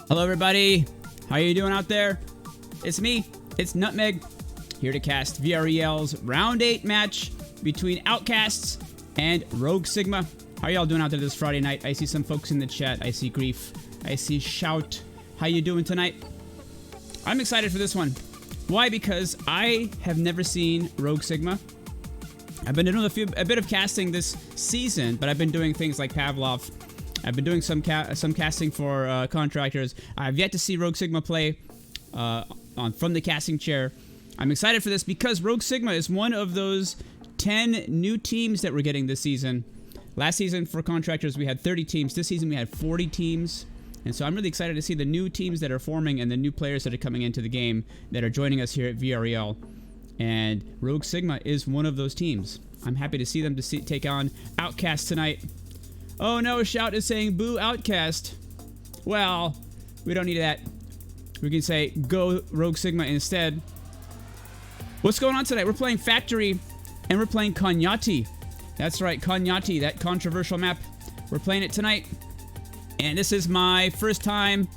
Hello everybody, how you doing out there? It's me, it's Nutmeg, here to cast VREL's Round 8 match between Outcasts and Rogue Sigma. How y'all doing out there this Friday night? I see some folks in the chat, I see Grief, I see Shout. How you doing tonight? I'm excited for this one. Why? Because I have never seen Rogue Sigma. I've been doing a bit of casting this season, but I've been doing things like Pavlov. I've been doing some casting for Contractors. I've yet to see Rogue Sigma play from the casting chair. I'm excited for this because Rogue Sigma is one of those 10 new teams that we're getting this season. Last season for Contractors we had 30 teams. This season we had 40 teams. And so I'm really excited to see the new teams that are forming and the new players that are coming into the game that are joining us here at VREL. And Rogue Sigma is one of those teams. I'm happy to see them take on Outcast tonight. Oh no, Shout is saying boo Outcast. Well, we don't need that. We can say go Rogue Sigma instead. What's going on tonight? We're playing Factory and we're playing Konyati. That's right, Konyati, that controversial map. We're playing it tonight. And this is my first time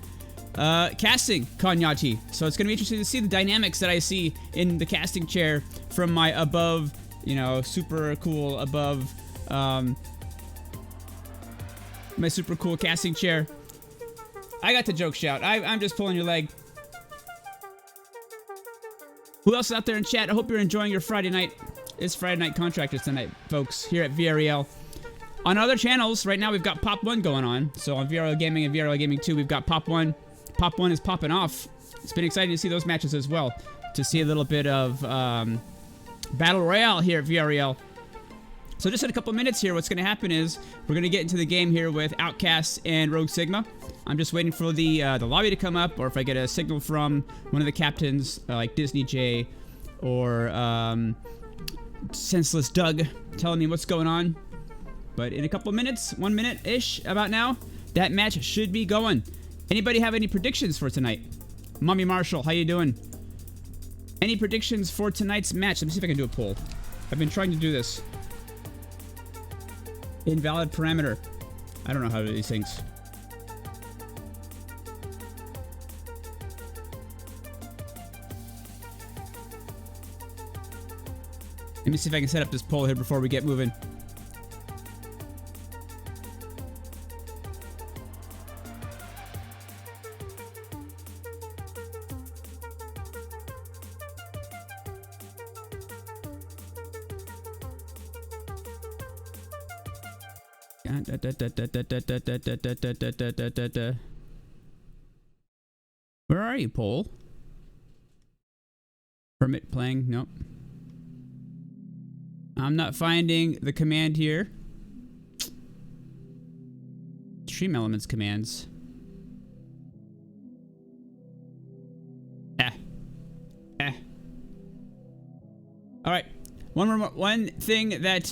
casting Konyati. So it's going to be interesting to see the dynamics that I see in the casting chair from my above, you know, super cool above, my super cool casting chair. I got the joke, Shout. I'm just pulling your leg. Who else is out there in chat? I hope you're enjoying your Friday night. It's Friday Night Contractors tonight, folks, here at VREL. On other channels, right now we've got Pop 1 going on. So on VRL Gaming and VRL Gaming 2, we've got Pop 1. Pop 1 is popping off. It's been exciting to see those matches as well. To see a little bit of Battle Royale here at VREL. So just in a couple minutes here, what's going to happen is we're going to get into the game here with Outcasts and Rogue Sigma. I'm just waiting for the lobby to come up, or if I get a signal from one of the captains, like Disney J or Senseless Doug, telling me what's going on. But in a couple minutes, 1 minute-ish about now, that match should be going. Anybody have any predictions for tonight? Mommy Marshall, how you doing? Any predictions for tonight's match? Let me see if I can do a poll. I've been trying to do this. Invalid parameter. I don't know how to do these things. Let me see if I can set up this poll here before we get moving. Where are you, poll? Permit playing? Nope. I'm not finding the command here. Stream elements commands. All right. One thing that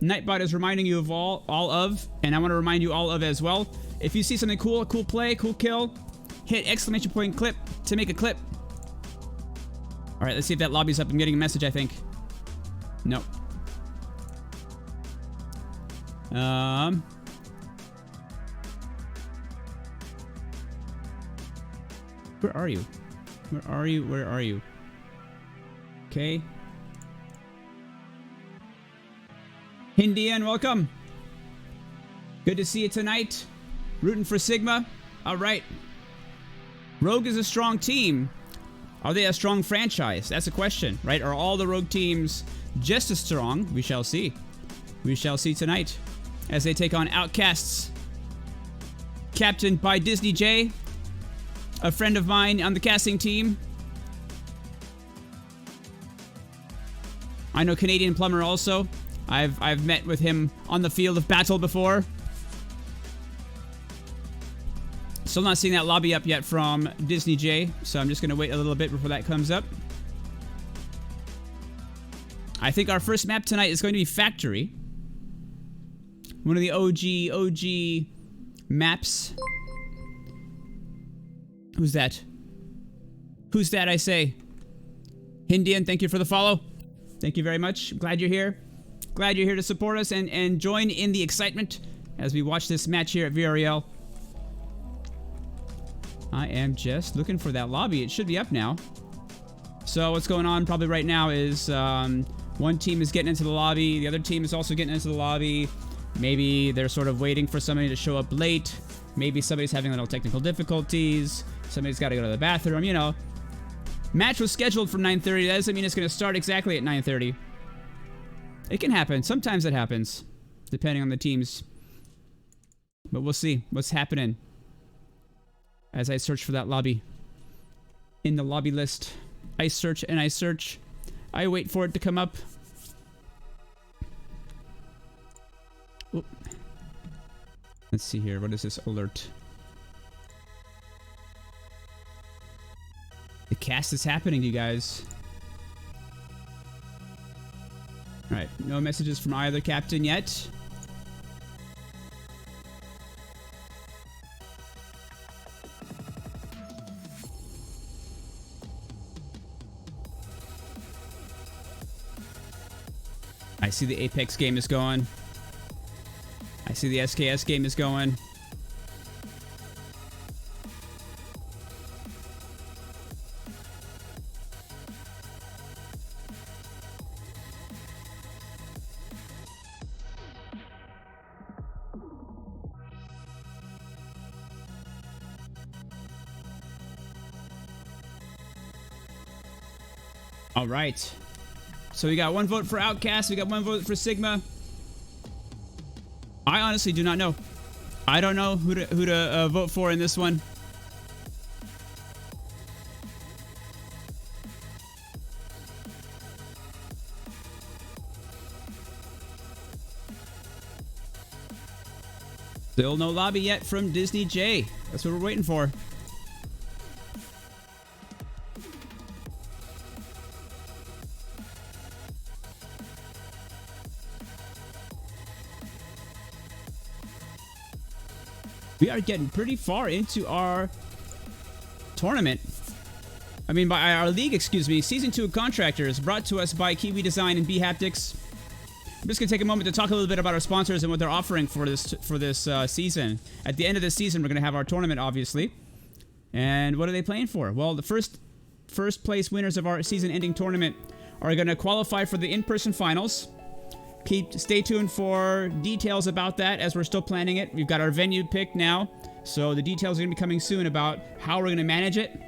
Nightbot is reminding you of all of, and I want to remind you all of as well. If you see something cool, a cool play, cool kill, hit exclamation point clip to make a clip. All right, let's see if that lobby's up. I'm getting a message, I think. Nope. Where are you? Where are you? Where are you? Okay. Indian, welcome. Good to see you tonight. Rooting for Sigma. All right. Rogue is a strong team. Are they a strong franchise? That's a question, right? Are all the Rogue teams just as strong? We shall see. We shall see tonight as they take on Outcasts. Captained by Disney J, a friend of mine on the casting team. I know Canadian Plumber also. I've met with him on the field of battle before. Still not seeing that lobby up yet from Disney J, so I'm just going to wait a little bit before that comes up. I think our first map tonight is going to be Factory. One of the OG maps. Who's that? Who's that, I say? Hindian, thank you for the follow. Thank you very much. Glad you're here. Glad you're here to support us and join in the excitement as we watch this match here at VREL. I am just looking for that lobby. It should be up now. So what's going on probably right now is one team is getting into the lobby. The other team is also getting into the lobby. Maybe they're sort of waiting for somebody to show up late. Maybe somebody's having little technical difficulties. Somebody's got to go to the bathroom, you know. Match was scheduled for 9:30. That doesn't mean it's going to start exactly at 9:30. It can happen. Sometimes it happens, depending on the teams. But we'll see what's happening as I search for that lobby. In the lobby list, I search and I search. I wait for it to come up. Oop. Let's see here. What is this alert? The cast is happening, you guys. Alright, no messages from either captain yet. I see the Apex game is going. I see the SKS game is going. All right. So we got one vote for Outcasts. We got one vote for Sigma. I honestly do not know. I don't know who to vote for in this one. Still no lobby yet from Disney J. That's what we're waiting for. We are getting pretty far into our tournament. I mean, by our league, excuse me. Season 2 of Contractors, brought to us by Kiwi Design and BHaptics. I'm just going to take a moment to talk a little bit about our sponsors and what they're offering for this season. At the end of this season, we're going to have our tournament, obviously. And what are they playing for? Well, the first place winners of our season-ending tournament are going to qualify for the in-person finals. Stay tuned for details about that as we're still planning it. We've got our venue picked now, so the details are going to be coming soon about how we're going to manage it.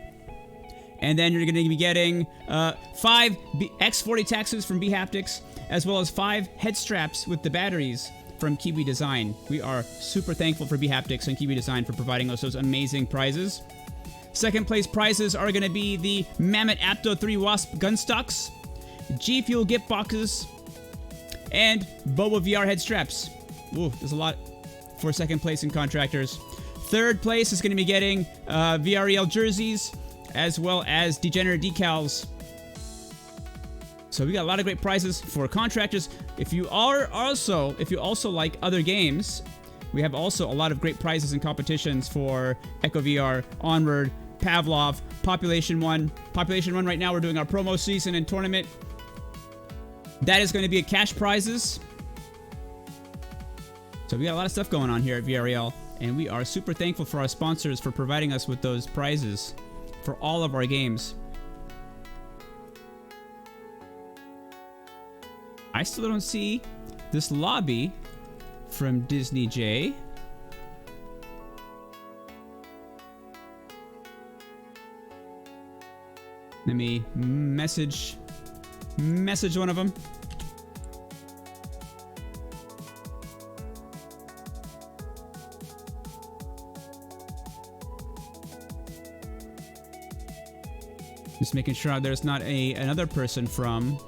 And then you're going to be getting 5 X40 taxes from BHaptics, as well as 5 head straps with the batteries from Kiwi Design. We are super thankful for BHaptics and Kiwi Design for providing us those amazing prizes. Second place prizes are going to be the Mammoth Apto 3 Wasp gun stocks, G Fuel gift boxes, and Boba VR head straps. Ooh, there's a lot for second place in Contractors. Third place is going to be getting VREL jerseys, as well as Degenerate decals. So we got a lot of great prizes for Contractors. If you also like other games, we have also a lot of great prizes and competitions for Echo VR, Onward, Pavlov, Population 1. Population 1 right now, we're doing our promo season and tournament. That is going to be a cash prizes. So we got a lot of stuff going on here at VREL, and we are super thankful for our sponsors for providing us with those prizes for all of our games. I still don't see this lobby from Disney J. Let me message one of them. Just making sure there's not another person from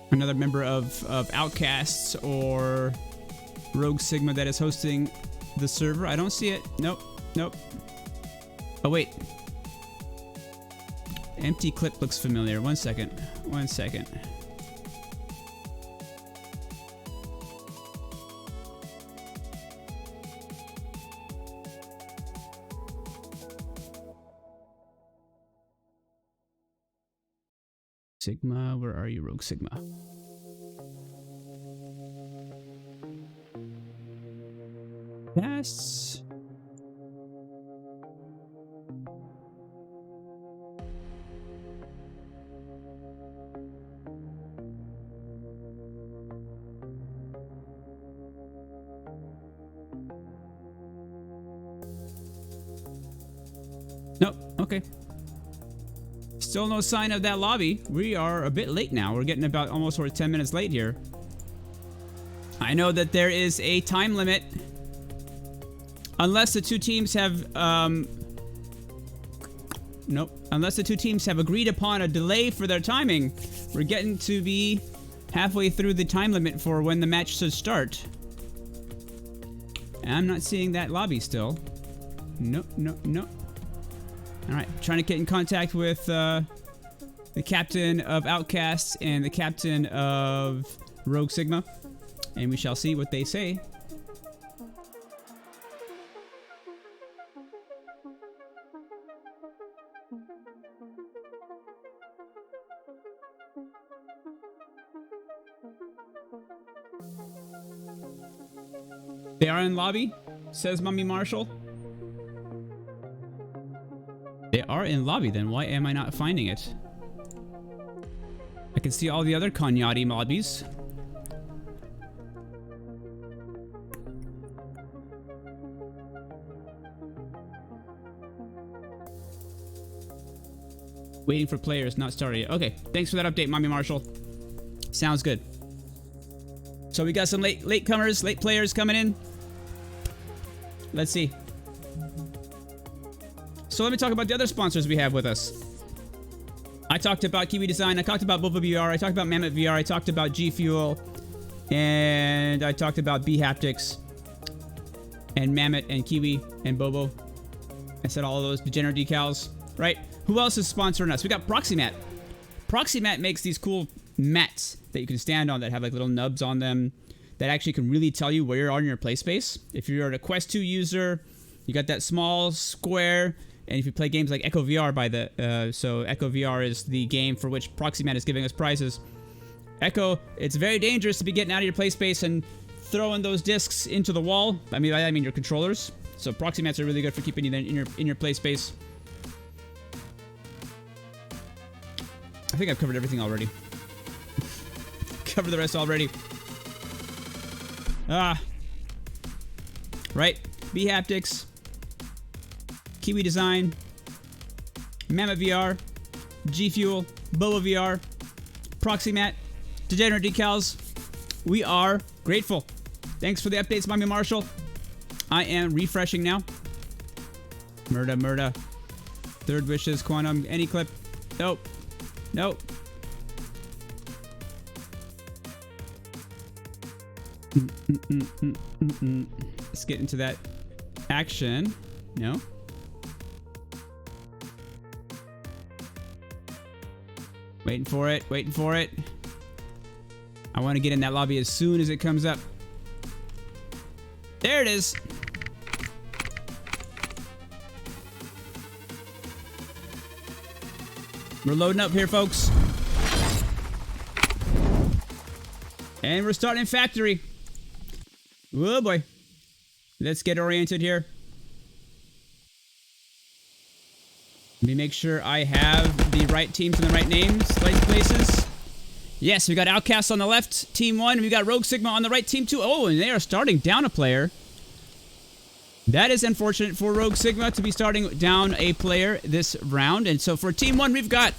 another member of Outcasts or Rogue Sigma that is hosting the server. I don't see it. Nope. Oh, wait. Empty clip looks familiar. One second. Sigma, where are you, Rogue Sigma? Yes. Nope. Okay. Still no sign of that lobby. We are a bit late now. We're getting about almost 10 minutes late here. I know that there is a time limit. Unless the two teams have, nope. Unless the two teams have agreed upon a delay for their timing, we're getting to be halfway through the time limit for when the match should start. And I'm not seeing that lobby still. Nope, nope, nope. Alright, trying to get in contact with the captain of Outcasts and the captain of Rogue Sigma. And we shall see what they say. They are in lobby, says Mummy Marshall. They are in lobby, then why am I not finding it? I can see all the other Kanyati lobbies. Waiting for players, not started yet. Okay, thanks for that update, Mommy Marshall. Sounds good. So we got some late comers, late players coming in. Let's see. So let me talk about the other sponsors we have with us. I talked about Kiwi Design, I talked about BHaptics, I talked about BHaptics, I talked about G Fuel, and I talked about BHaptics, and Mammoth, and Kiwi, and Bobo. I said all of those degenerate decals, right? Who else is sponsoring us? We got Proxymat. Proxymat makes these cool mats that you can stand on that have like little nubs on them that actually can really tell you where you are in your play space. If you're a Quest 2 user, you got that small square. And if you play games like Echo VR so Echo VR is the game for which Proxymat is giving us prizes. Echo, it's very dangerous to be getting out of your play space and throwing those discs into the wall. I mean your controllers. So Proxymats are really good for keeping you in your play space. I think I've covered everything already. Covered the rest already. Right. BHaptics. Kiwi Design. Mammoth VR. G Fuel. Boa VR. Proxymat. Degenerate Decals. We are grateful. Thanks for the updates, Mommy Marshall. I am refreshing now. Murda. Third Wishes. Quantum. Any clip. Nope. Nope. Let's get into that action. No. Waiting for it. Waiting for it. I want to get in that lobby as soon as it comes up. There it is. We're loading up here, folks. And we're starting factory. Oh boy. Let's get oriented here. Let me make sure I have the right teams and the right names, right places. Yes, we got Outcasts on the left, team 1. We got Rogue Sigma on the right, team 2. Oh, and they are starting down a player. That is unfortunate for Rogue Sigma to be starting down a player this round. And so for Team 1, we've got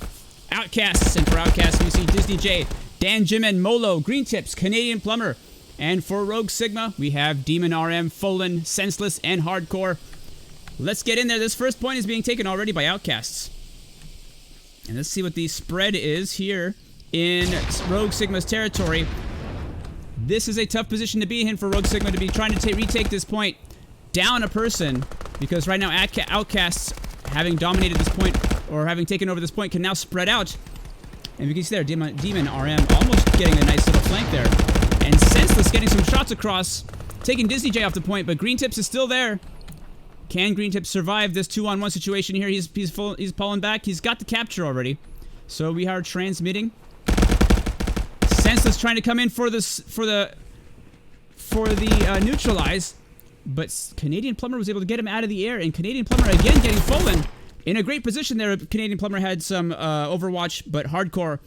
Outcasts. And for Outcasts, we see Disney J, Dan Jimin, Molo, Green Tips, Canadian Plumber. And for Rogue Sigma, we have Demon RM, Folan, Senseless, and Hardcore. Let's get in there. This first point is being taken already by Outcasts. And let's see what the spread is here in Rogue Sigma's territory. This is a tough position to be in for Rogue Sigma to be trying to retake this point. Down a person, because right now Outcasts, having dominated this point, or having taken over this point, can now spread out. And you can see there, Demon RM almost getting a nice little flank there. And Senseless getting some shots across, taking Disney J off the point, but Green Tips is still there. Can Green Tips survive this 2-on-1 situation here? He's pulling back. He's got the capture already. So we are transmitting. Senseless trying to come in for the neutralize. But Canadian Plumber was able to get him out of the air, and Canadian Plumber again getting fallen. In a great position there, Canadian Plumber had some Overwatch, but Hardcore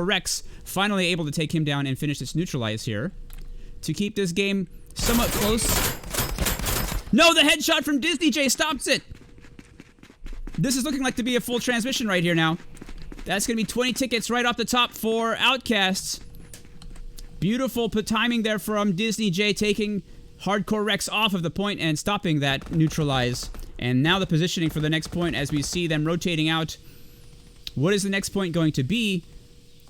Rex finally able to take him down and finish this neutralize here to keep this game somewhat close. No, the headshot from Disney J stops it. This is looking like to be a full transmission right here now. That's going to be 20 tickets right off the top for Outcasts. Beautiful timing there from Disney J, taking Hardcore Rex off of the point and stopping that neutralize. And now the positioning for the next point as we see them rotating out. What is the next point going to be?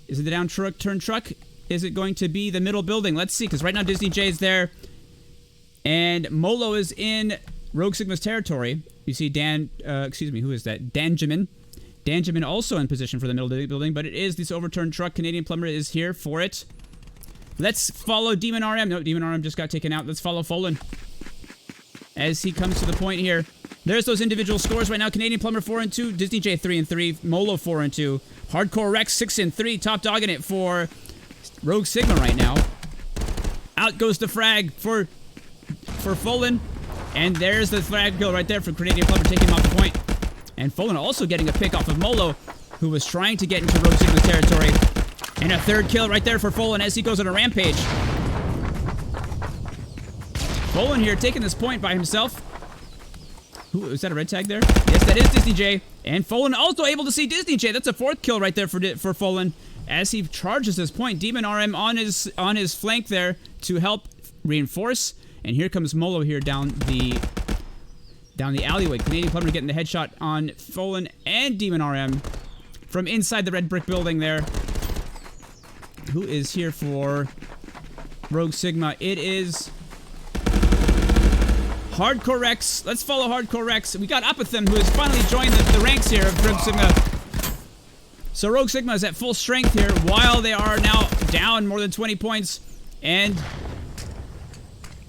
Is it the down turn truck? Is it going to be the middle building? Let's see, because right now Disney J is there. And Molo is in Rogue Sigma's territory. You see who is that? Danjamin. Danjamin also in position for the middle building, but it is this overturned truck. Canadian Plumber is here for it. Let's follow Demon RM. No, Demon RM just got taken out. Let's follow Folan as he comes to the point here. There's those individual scores right now. Canadian Plumber 4-2, Disney J 3-3, Molo 4-2, Hardcore Rex 6-3, top dogging it for Rogue Sigma right now. Out goes the frag for Folan, and there's the frag kill right there for Canadian Plumber taking him off the point. And Folan also getting a pick off of Molo, who was trying to get into Rogue Sigma territory. And a third kill right there for Folan as he goes on a rampage. Folan here taking this point by himself. Is that a red tag there? Yes, that is Disney J. And Folan also able to see Disney J. That's a fourth kill right there for Folan as he charges this point. Demon RM on his flank there to help reinforce. And here comes Molo here down the alleyway. Canadian Plumber getting the headshot on Folan and Demon RM from inside the red brick building there. Who is here for Rogue Sigma? It is Hardcore Rex. Let's follow Hardcore Rex. We got Apathem, who has finally joined the ranks here of Rogue Sigma. So Rogue Sigma is at full strength here, while they are now down more than 20 points. And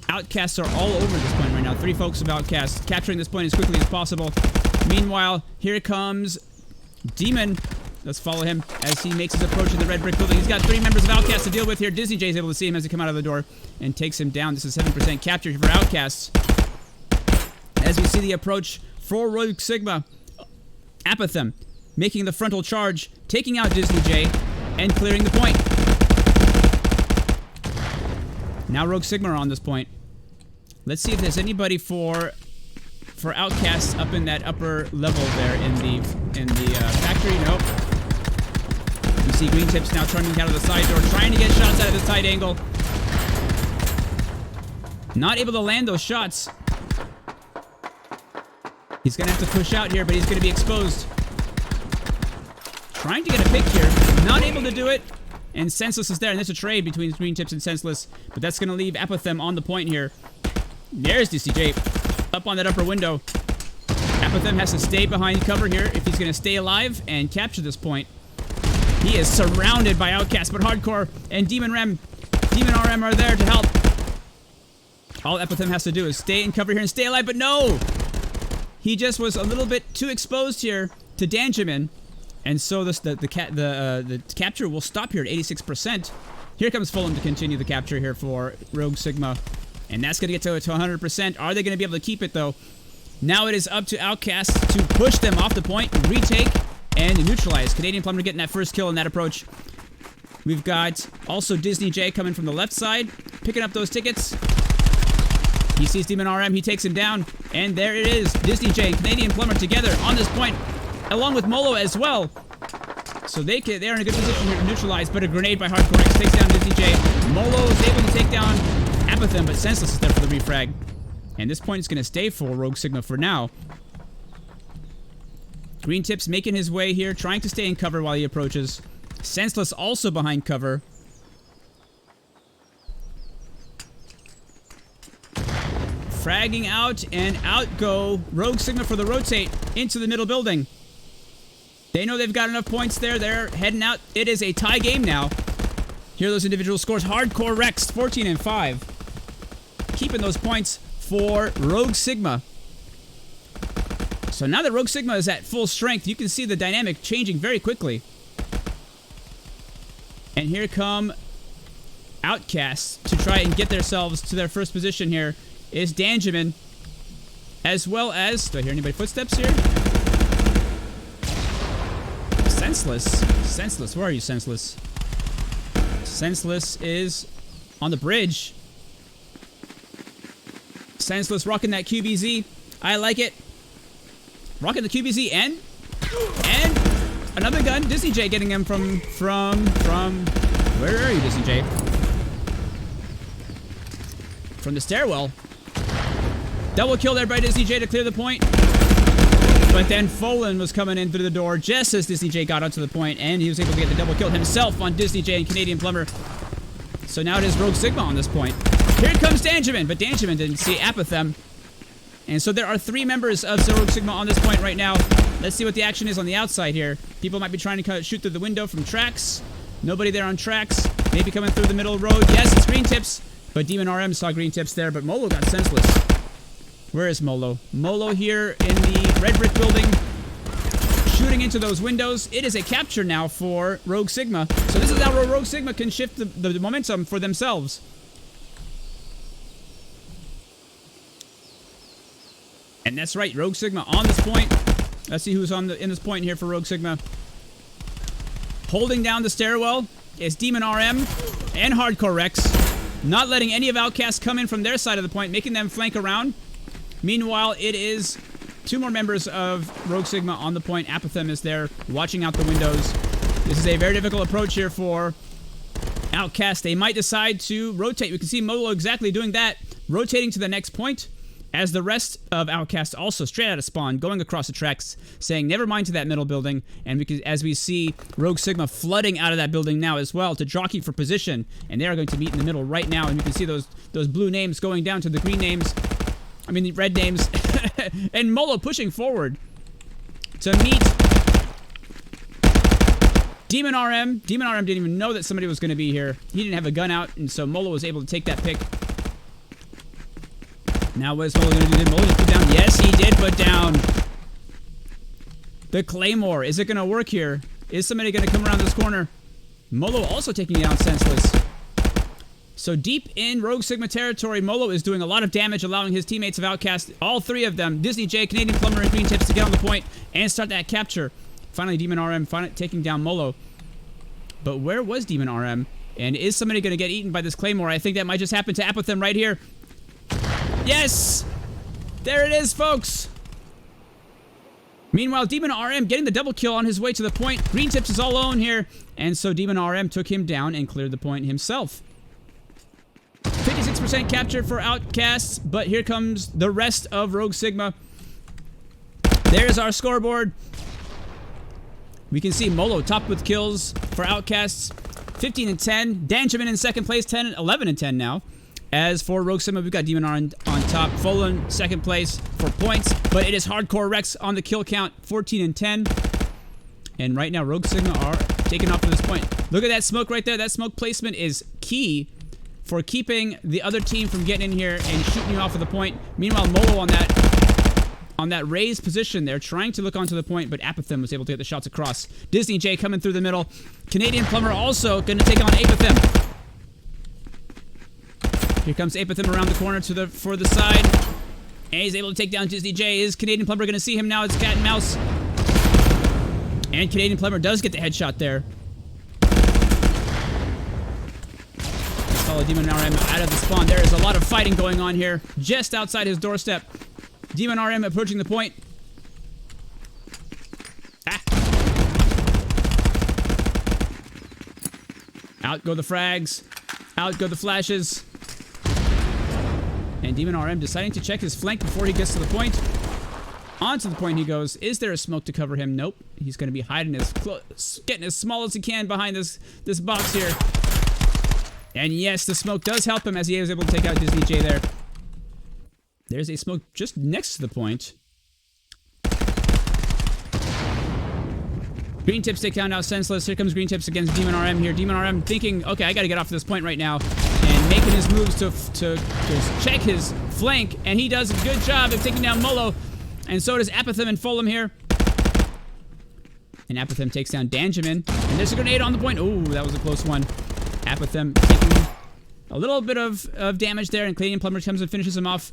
Outcasts are all over this point right now. 3 folks of Outcasts capturing this point as quickly as possible. Meanwhile, here comes Demon. Let's follow him as he makes his approach to the red brick building. He's got 3 members of Outcasts to deal with here. Disney J is able to see him as he comes out of the door and takes him down. This is 7% capture for Outcasts. As we see the approach for Rogue Sigma, Apathem making the frontal charge, taking out Disney J, and clearing the point. Now Rogue Sigma are on this point. Let's see if there's anybody for Outcasts up in that upper level there in the factory. Nope. You see Green Tips now turning out of the side door, trying to get shots out of this tight angle. Not able to land those shots. He's going to have to push out here, but he's going to be exposed. Trying to get a pick here. Not able to do it. And Senseless is there, and there's a trade between Green Tips and Senseless. But that's going to leave Apathem on the point here. There's DCJ up on that upper window. Apathem has to stay behind cover here if he's going to stay alive and capture this point. He is surrounded by Outcasts, but Hardcore and Demon RM are there to help. All Apathem has to do is stay in cover here and stay alive, but no! He just was a little bit too exposed here to Danjamin, and so the capture will stop here at 86%. Here comes Fulham to continue the capture here for Rogue Sigma, and that's going to get to 100%. Are they going to be able to keep it, though? Now it is up to Outcasts to push them off the point, retake, and neutralize. Canadian Plumber getting that first kill in that approach. We've got also Disney J coming from the left side, picking up those tickets. He sees Demon RM, he takes him down, and there it is. Disney J and Canadian Plumber together on this point, along with Molo as well. So they're in a good position here to neutralize, but a grenade by Hardcore X takes down Disney J. Molo is able to take down Apathem, but Senseless is there for the refrag. And this point is going to stay for Rogue Sigma for now. Green Tips making his way here, trying to stay in cover while he approaches. Senseless also behind cover. Fragging out, and out go Rogue Sigma for the rotate into the middle building. They know they've got enough points there. They're heading out. It is a tie game now. Here are those individual scores. Hardcore Rex, 14-5. Keeping those points for Rogue Sigma. So now that Rogue Sigma is at full strength, you can see the dynamic changing very quickly. And here come Outcasts to try and get themselves to their first position here is Danjamin, as well as... Do I hear anybody footsteps here? Senseless. Senseless. Where are you, Senseless? Senseless is on the bridge. Senseless rocking that QBZ. I like it. Rocking the QBZ and another gun. Disney J getting him from where are you, Disney J? From the stairwell. Double kill there by Disney J to clear the point. But then Folan was coming in through the door just as Disney J got onto the point, and he was able to get the double kill himself on Disney J and Canadian Plumber. So now it is Rogue Sigma on this point. Here comes Danjamin, but Danjamin didn't see Apathem. And so there are 3 members of Rogue Sigma on this point right now. Let's see what the action is on the outside here. People might be trying to shoot through the window from tracks. Nobody there on tracks. Maybe coming through the middle road. Yes, it's green tips. But Demon RM saw green tips there, but Molo got senseless. Where is Molo? Molo here in the red brick building, shooting into those windows. It is a capture now for Rogue Sigma. So this is how Rogue Sigma can shift the momentum for themselves. And that's right, Rogue Sigma on this point. Let's see who's in this point here for Rogue Sigma. Holding down the stairwell is Demon RM and Hardcore Rex. Not letting any of Outcasts come in from their side of the point, making them flank around. Meanwhile, it is 2 more members of Rogue Sigma on the point. Apathem is there, watching out the windows. This is a very difficult approach here for Outcast. They might decide to rotate. We can see Molo exactly doing that, rotating to the next point, as the rest of Outcast also straight out of spawn, going across the tracks, saying never mind to that middle building. And as we see Rogue Sigma flooding out of that building now as well to jockey for position, and they are going to meet in the middle right now. And you can see those blue names going down to the green names. I mean the red names. And Molo pushing forward to meet Demon RM. Demon RM didn't even know that somebody was going to be here. He didn't have a gun out, and so Molo was able to take that pick. Now what is Molo going to do? Did Molo just put down? Yes, he did put down the Claymore. Is it going to work here? Is somebody going to come around this corner? Molo also taking down Senseless. So deep in Rogue Sigma territory, Molo is doing a lot of damage, allowing his teammates of Outcast, all 3 of them, Disney J, Canadian Plumber, and Green Tips, to get on the point and start that capture. Finally, Demon RM taking down Molo. But where was Demon RM? And is somebody going to get eaten by this Claymore? I think that might just happen to Apathem right here. Yes! There it is, folks! Meanwhile, Demon RM getting the double kill on his way to the point. Green Tips is all alone here. And so Demon RM took him down and cleared the point himself. 56% capture for Outcasts, but here comes the rest of Rogue Sigma. There's our scoreboard. We can see Molo top with kills for Outcasts, 15 and 10. Danjamin in second place, 11 and 10 now. As for Rogue Sigma, we've got Demon on top. Folan second place for points, but it is Hardcore Rex on the kill count, 14 and 10. And right now, Rogue Sigma are taking off for this point. Look at that smoke right there. That smoke placement is key for keeping the other team from getting in here and shooting you off of the point. Meanwhile, Molo on that raised position there, trying to look onto the point, but Apathem was able to get the shots across. Disney J coming through the middle. Canadian Plumber also going to take on Apathem. Here comes Apathem around the corner for the side. And he's able to take down Disney J. Is Canadian Plumber going to see him now? It's cat and mouse. And Canadian Plumber does get the headshot there. Follow Demon RM out of the spawn. There is a lot of fighting going on here, just outside his doorstep. Demon RM approaching the point. Ah. Out go the frags. Out go the flashes. And Demon RM deciding to check his flank before he gets to the point. Onto the point he goes. Is there a smoke to cover him? Nope. He's going to be hiding getting as small as he can behind this box here. And yes, the smoke does help him as he was able to take out Disney J there. There's a smoke just next to the point. Green Tips take down now Senseless. Here comes Green Tips against Demon RM here. Demon RM thinking, okay, I got to get off this point right now. And making his moves to check his flank. And he does a good job of taking down Molo. And so does Apathem and Fulham here. And Apathem takes down Danjamin. And there's a grenade on the point. Oh, that was a close one. Apathem taking A little bit of damage there, and Canadian Plumber comes and finishes him off.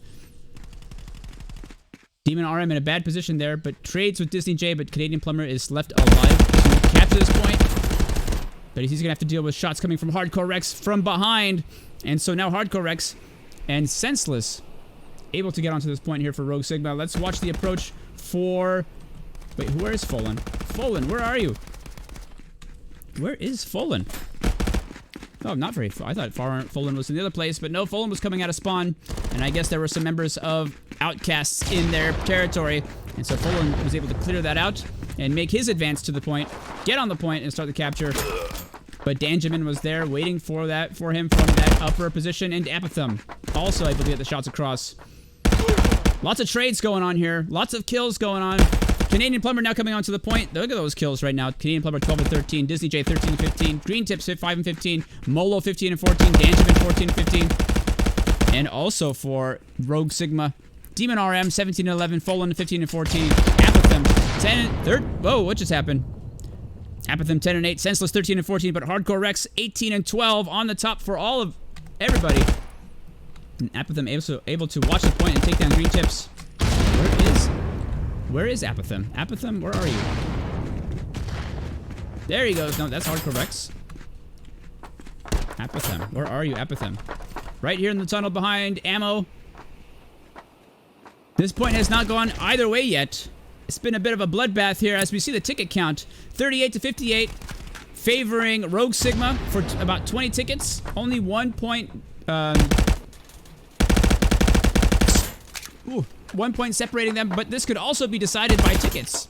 Demon RM in a bad position there, but trades with Disney J, but Canadian Plumber is left alive to capture this point. But he's going to have to deal with shots coming from Hardcore Rex from behind. And so now Hardcore Rex and Senseless able to get onto this point here for Rogue Sigma. Let's watch the approach for... Wait, where is Folan? Folan, where are you? Where is Folan? Oh, not very far. I thought Folan was in the other place, but no, Folan was coming out of spawn. And I guess there were some members of Outcasts in their territory. And so Folan was able to clear that out and make his advance to the point, get on the point, and start the capture. But Danjamin was there waiting for him from that upper position, and Apithum also able to get the shots across. Lots of trades going on here. Lots of kills going on. Canadian Plumber now coming onto the point. Look at those kills right now. Canadian Plumber 12 and 13. Disney J 13 and 15. Green Tips 5 and 15. Molo 15 and 14. Danjamin 14 and 15. And also for Rogue Sigma, Demon RM 17 and 11. Folan 15 and 14. Apithum 10 and 3. Whoa, what just happened? Apithum 10 and 8. Senseless 13 and 14. But Hardcore Rex 18 and 12 on the top for all of everybody. And Apithum able to watch the point and take down Green Tips. Where is Apithum? Apithum, where are you? There he goes. No, that's Hardcore Rex. Apithum, where are you, Apithum? Right here in the tunnel behind Ammo. This point has not gone either way yet. It's been a bit of a bloodbath here as we see the ticket count. 38 to 58, favoring Rogue Sigma for about 20 tickets. Only 1 point... 1 point separating them, but this could also be decided by tickets.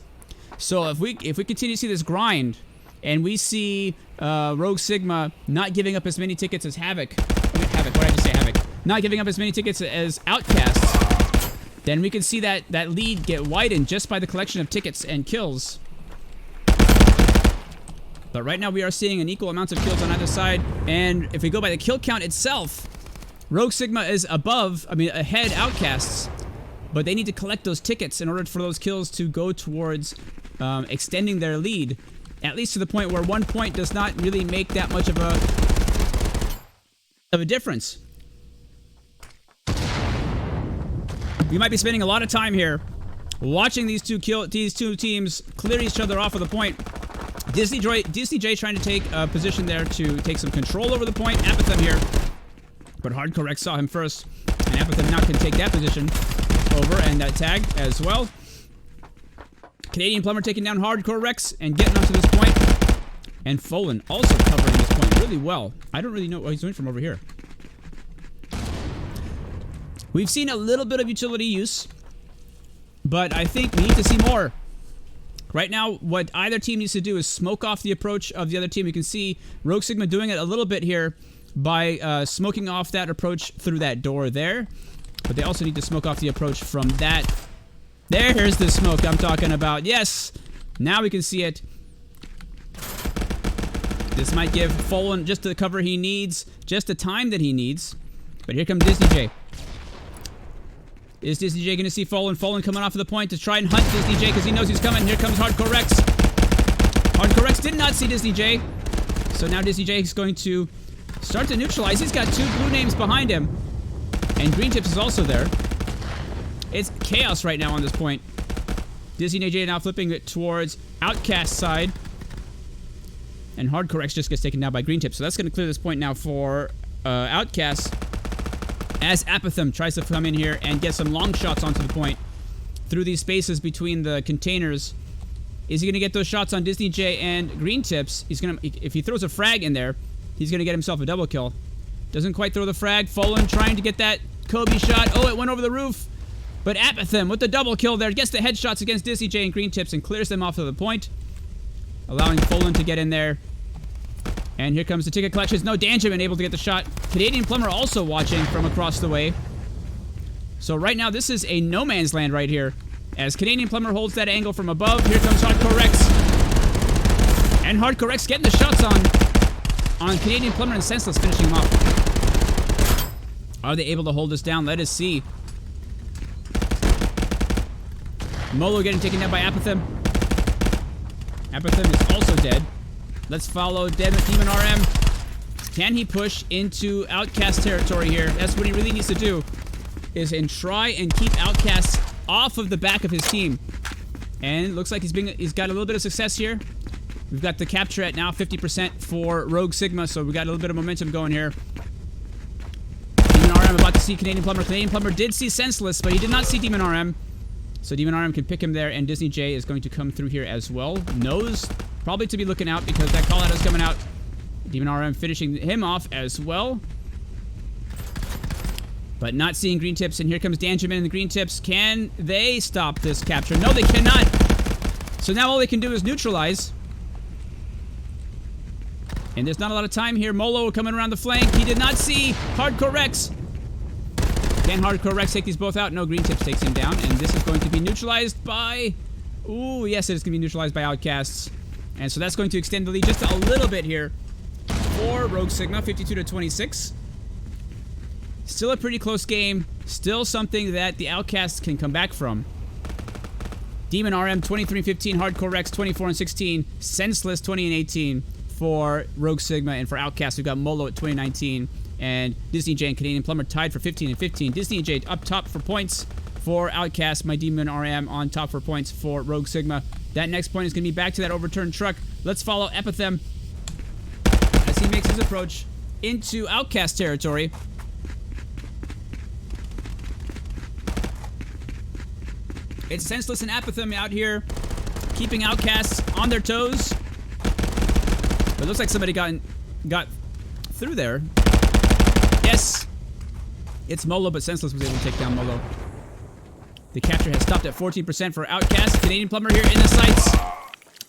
So if we continue to see this grind, and we see Rogue Sigma not giving up as many tickets as Havoc, what did I just say, Havoc? Not giving up as many tickets as Outcasts, then we can see that lead get widened just by the collection of tickets and kills. But right now we are seeing an equal amount of kills on either side, and if we go by the kill count itself, Rogue Sigma is ahead Outcasts. But they need to collect those tickets in order for those kills to go towards extending their lead. At least to the point where 1 point does not really make that much of a difference. We might be spending a lot of time here watching these two teams clear each other off of the point. Disney J trying to take a position there to take some control over the point. Apithum here. But Hardcore Rex saw him first. And Apithum now can take that position over and that tag as well. Canadian Plumber taking down Hardcore Rex and getting onto this point. And Folan also covering this point really well. I don't really know what he's doing from over here. We've seen a little bit of utility use, but I think we need to see more. Right now, what either team needs to do is smoke off the approach of the other team. You can see Rogue Sigma doing it a little bit here by smoking off that approach through that door there. But they also need to smoke off the approach from that. There's the smoke I'm talking about. Yes! Now we can see it. This might give Folan just the cover he needs, just the time that he needs. But here comes Disney J. Is Disney J going to see Folan? Folan coming off of the point to try and hunt Disney J because he knows he's coming. Here comes Hardcore Rex. Hardcore Rex did not see Disney J. So now Disney J is going to start to neutralize. He's got 2 blue names behind him. And Green Tips is also there. It's chaos right now on this point. Disney J now flipping it towards Outcast side. And Hardcore X just gets taken down by Green Tips. So that's going to clear this point now for Outcast. As Apithum tries to come in here and get some long shots onto the point. Through these spaces between the containers. Is he going to get those shots on Disney J and Green Tips? He's going to, if he throws a frag in there, he's going to get himself a double kill. Doesn't quite throw the frag. Folan trying to get that Kobe shot. Oh, it went over the roof. But Apithum with the double kill there gets the headshots against Disney J and Green Tips and clears them off of the point. Allowing Folan to get in there. And here comes the ticket collections. No, Danjamin able to get the shot. Canadian Plumber also watching from across the way. So right now this is a no man's land right here. As Canadian Plumber holds that angle from above. Here comes Hardcore Rex. And Hardcore Rex getting the shots on Canadian Plumber and Senseless, finishing him off. Are they able to hold this down? Let us see. Molo getting taken down by Apithum. Apithum is also dead. Let's follow Demon RM. Can he push into Outcast territory here? That's what he really needs to do, is try and keep Outcasts off of the back of his team. And looks like he's got a little bit of success here. We've got the capture at now 50% for Rogue Sigma, so we got a little bit of momentum going here. Demon RM about to see Canadian Plumber. Canadian Plumber did see Senseless, but he did not see Demon RM. So Demon RM can pick him there, and Disney J is going to come through here as well. Knows probably to be looking out because that call out is coming out. Demon RM finishing him off as well. But not seeing green tips, and here comes Danjamin and the green tips. Can they stop this capture? No, they cannot. So now all they can do is neutralize. And there's not a lot of time here. Molo coming around the flank. He did not see Hardcore Rex. Can Hardcore Rex take these both out? No, green tips takes him down, and this is going to be neutralized by... Ooh, yes, it is going to be neutralized by Outcasts. And so that's going to extend the lead just a little bit here for Rogue Sigma, 52-26. Still a pretty close game. Still something that the Outcasts can come back from. Demon RM 23-15, Hardcore Rex 24-16, Senseless 20-18 for Rogue Sigma, and for Outcasts we've got Molo at 20-19, and Disney J and Canadian Plumber tied for 15-15. Disney J up top for points for Outcasts. My Demon RM on top for points for Rogue Sigma. That next point is going to be back to that overturned truck. Let's follow Epithem as he makes his approach into Outcast territory. It's Senseless and Epithem out here, keeping Outcasts on their toes. But it looks like somebody got through there. Yes! It's Molo, but Senseless was able to take down Molo. The capture has stopped at 14% for Outcast. Canadian Plumber here in the sights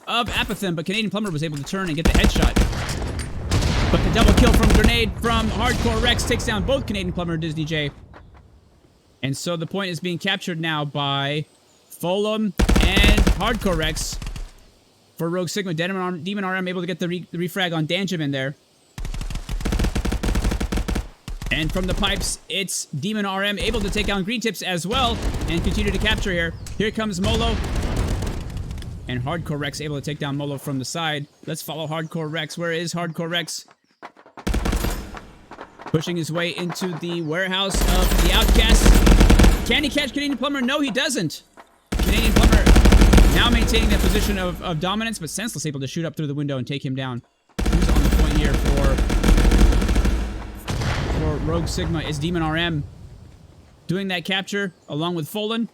of Epithem, but Canadian Plumber was able to turn and get the headshot. But the double kill from Grenade from Hardcore Rex takes down both Canadian Plumber and Disney J. And so the point is being captured now by Fulham and Hardcore Rex. For Rogue Sigma, Demon RM able to get the refrag on Danjamin there. And from the pipes, it's Demon RM able to take down green tips as well and continue to capture here. Here comes Molo. And Hardcore Rex able to take down Molo from the side. Let's follow Hardcore Rex. Where is Hardcore Rex? Pushing his way into the warehouse of the Outcasts. Can he catch Canadian Plumber? No, he doesn't. Canadian Plumber now maintaining that position of dominance, but Senseless able to shoot up through the window and take him down. Who's on the point here for Rogue Sigma is Demon RM. Doing that capture along with Folan.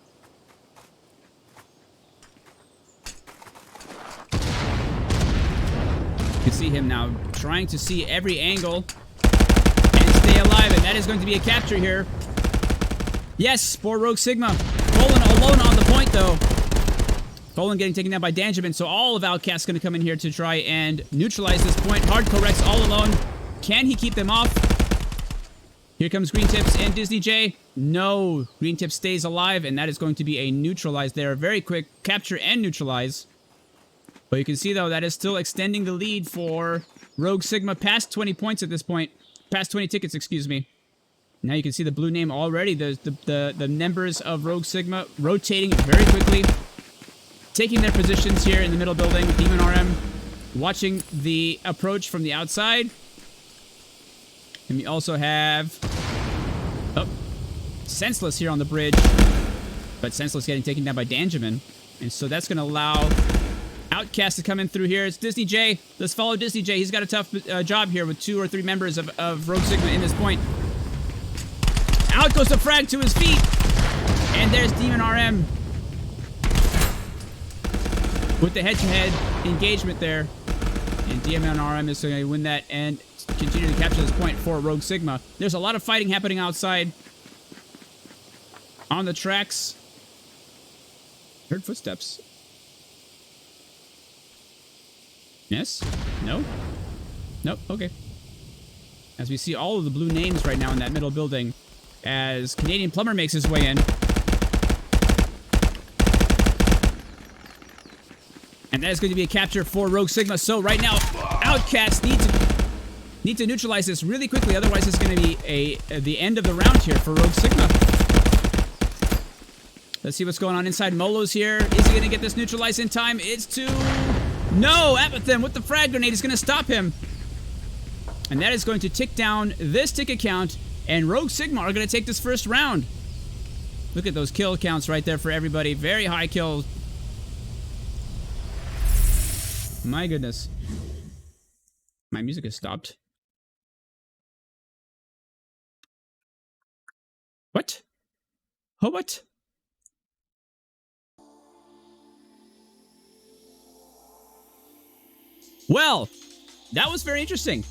You can see him now trying to see every angle and stay alive, and that is going to be a capture here. Yes, for Rogue Sigma. Folan alone on the point, though. Folan getting taken down by Danjamin, so all of Outcasts going to come in here to try and neutralize this point. Hardcore Rex all alone. Can he keep them off? Here comes Green Tips and Disney J. No, Green Tips stays alive, and that is going to be a neutralize there. Very quick capture and neutralize. But you can see, though, that is still extending the lead for Rogue Sigma past 20 points at this point. Past 20 tickets, excuse me. Now you can see the blue name already. The members of Rogue Sigma rotating very quickly. Taking their positions here in the middle building. Demon RM watching the approach from the outside. And we also have... Oh, Senseless here on the bridge. But Senseless getting taken down by Danjamin. And so that's going to allow Outcast to come in through here. It's Disney J. Let's follow Disney J. He's got a tough job here with 2 or 3 members of Rogue Sigma in this point. Out goes the frag to his feet. And there's Demon RM. With the head-to-head engagement there. And Demon RM is going to win that and continue to capture this point for Rogue Sigma. There's a lot of fighting happening outside. On the tracks. Heard footsteps. Yes? No? Nope, okay. As we see all of the blue names right now in that middle building. As Canadian Plumber makes his way in. And that is going to be a capture for Rogue Sigma. So right now, Outcasts need to neutralize this really quickly. Otherwise, it's going to be the end of the round here for Rogue Sigma. Let's see what's going on inside. Molo's here. Is he going to get this neutralized in time? It's to... No! Epithem with the frag grenade is going to stop him. And that is going to tick down this ticket count. And Rogue Sigma are going to take this first round. Look at those kill counts right there for everybody. Very high kills. My goodness. My music has stopped. What? Oh, what? Well, that was very interesting.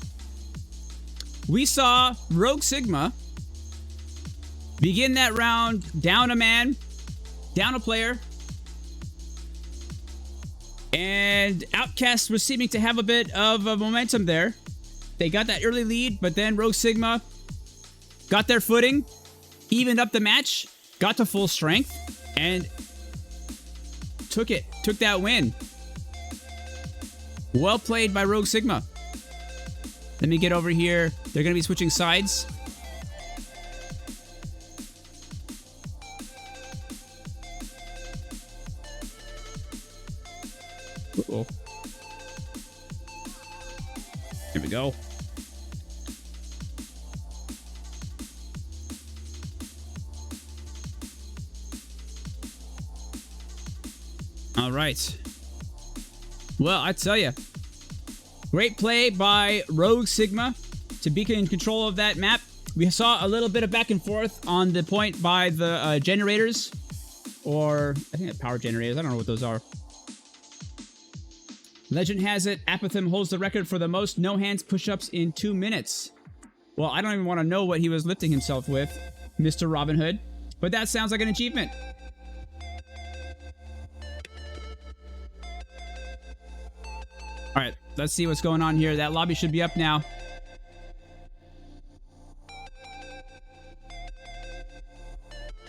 We saw Rogue Sigma begin that round down a man, down a player, and Outcasts was seeming to have a bit of a momentum there. They got that early lead, but then Rogue Sigma got their footing, evened up the match, got to full strength, and took that win. Well played by Rogue Sigma. Let me get over here. They're going to be switching sides. Uh-oh. Here we go. All right. Well, I tell you, great play by Rogue Sigma to be in control of that map. We saw a little bit of back and forth on the point by the generators, or I think they're power generators. I don't know what those are. Legend has it, Apathem holds the record for the most no-hands push-ups in 2 minutes. Well, I don't even want to know what he was lifting himself with, Mr. Robin Hood, but that sounds like an achievement. All right, let's see what's going on here. That lobby should be up now.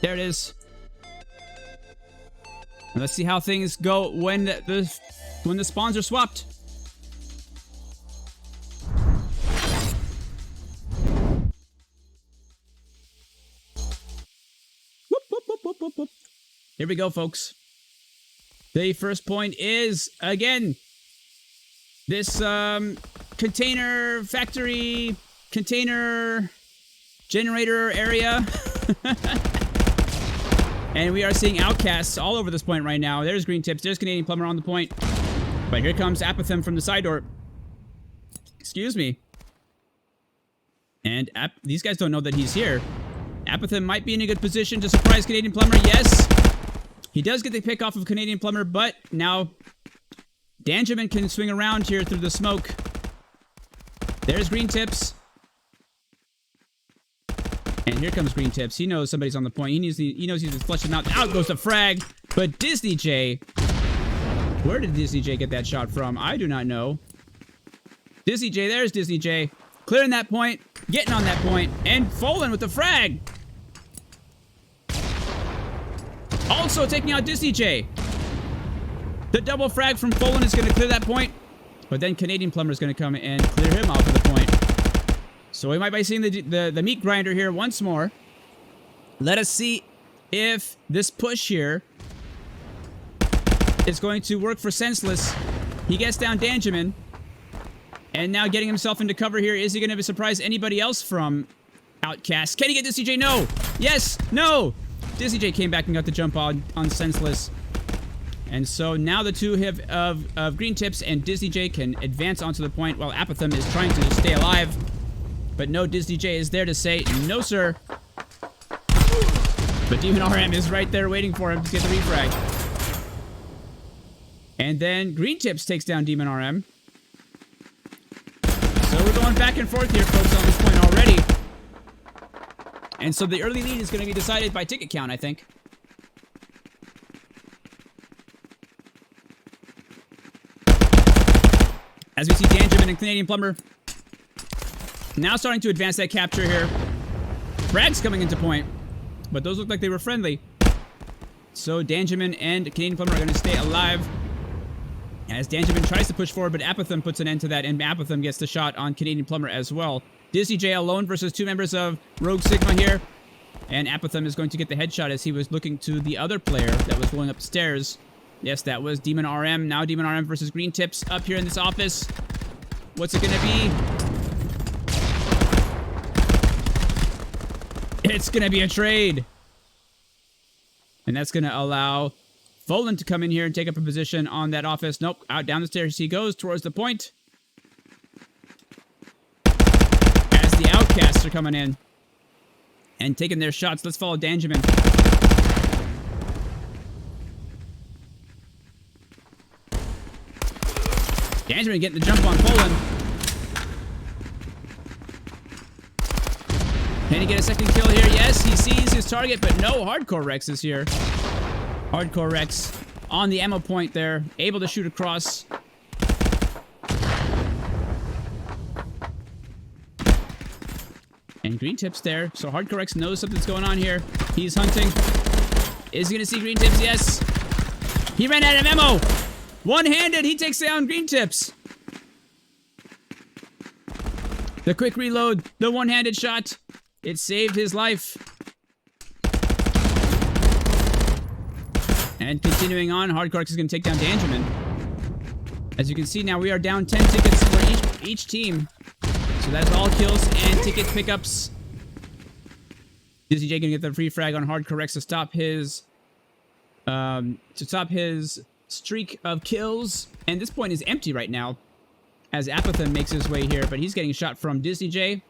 There it is. And let's see how things go when the spawns are swapped. Whoop, whoop, whoop, whoop, whoop, whoop. Here we go, folks. The first point is, again, this container factory, container generator area. And we are seeing Outcasts all over this point right now. There's Green Tips. There's Canadian Plumber on the point. But here comes Apathem from the side door. Excuse me. And these guys don't know that he's here. Apathem might be in a good position to surprise Canadian Plumber. Yes. He does get the pick off of Canadian Plumber, but now Danjamin can swing around here through the smoke. There's Green Tips. And here comes Green Tips. He knows somebody's on the point. He knows he's flushing out. Out goes the frag. But Disney J. Where did Disney J get that shot from? I do not know. Disney J. There's Disney J. Clearing that point. Getting on that point. And Folan with the frag. Also taking out Disney J. The double frag from Folan is going to clear that point. But then Canadian Plumber is going to come and clear him off of the point. So we might be seeing the meat grinder here once more. Let us see if this push here is going to work for Senseless. He gets down Danjamin. And now getting himself into cover here. Is he going to surprise anybody else from Outcast? Can he get Disney J? No. Yes. No. Disney J came back and got the jump on Senseless. And so now the two of Green Tips and Disney J can advance onto the point while Apathem is trying to just stay alive. But no, Disney J is there to say, no, sir. But Demon RM is right there waiting for him to get the refrag. And then Green Tips takes down Demon RM. So we're going back and forth here, folks, on this point already. And so the early lead is going to be decided by ticket count, I think. As we see Danjamin and Canadian Plumber now starting to advance that capture here. Frag's coming into point, but those look like they were friendly. So Danjamin and Canadian Plumber are going to stay alive as Danjamin tries to push forward, but Apathem puts an end to that, and Apathem gets the shot on Canadian Plumber as well. Disney J alone versus two members of Rogue Sigma here, and Apathem is going to get the headshot as he was looking to the other player that was going upstairs. Yes, that was Demon RM. Now Demon RM versus Green Tips up here in this office. What's it going to be? It's going to be a trade. And that's going to allow Folan to come in here and take up a position on that office. Nope, out down the stairs he goes towards the point. As the Outcasts are coming in and taking their shots. Let's follow Danjamin. Danjamin getting the jump on Folan. Can he get a second kill here? Yes, he sees his target, but no, Hardcore Rex is here. Hardcore Rex on the ammo point there, able to shoot across. And Green Tips there, so Hardcore Rex knows something's going on here. He's hunting. Is he gonna see Green Tips? Yes. He ran out of ammo. One-handed, he takes down Green Tips. The quick reload, the one-handed shot. It saved his life. And continuing on, Hardcore Rex is going to take down Danjamin. As you can see now, we are down 10 tickets for each team. So that's all kills and ticket pickups. Disney J going to get the free frag on Hardcore Rex to stop his streak of kills. And this point is empty right now, as Apathem makes his way here, but he's getting shot from Disney J.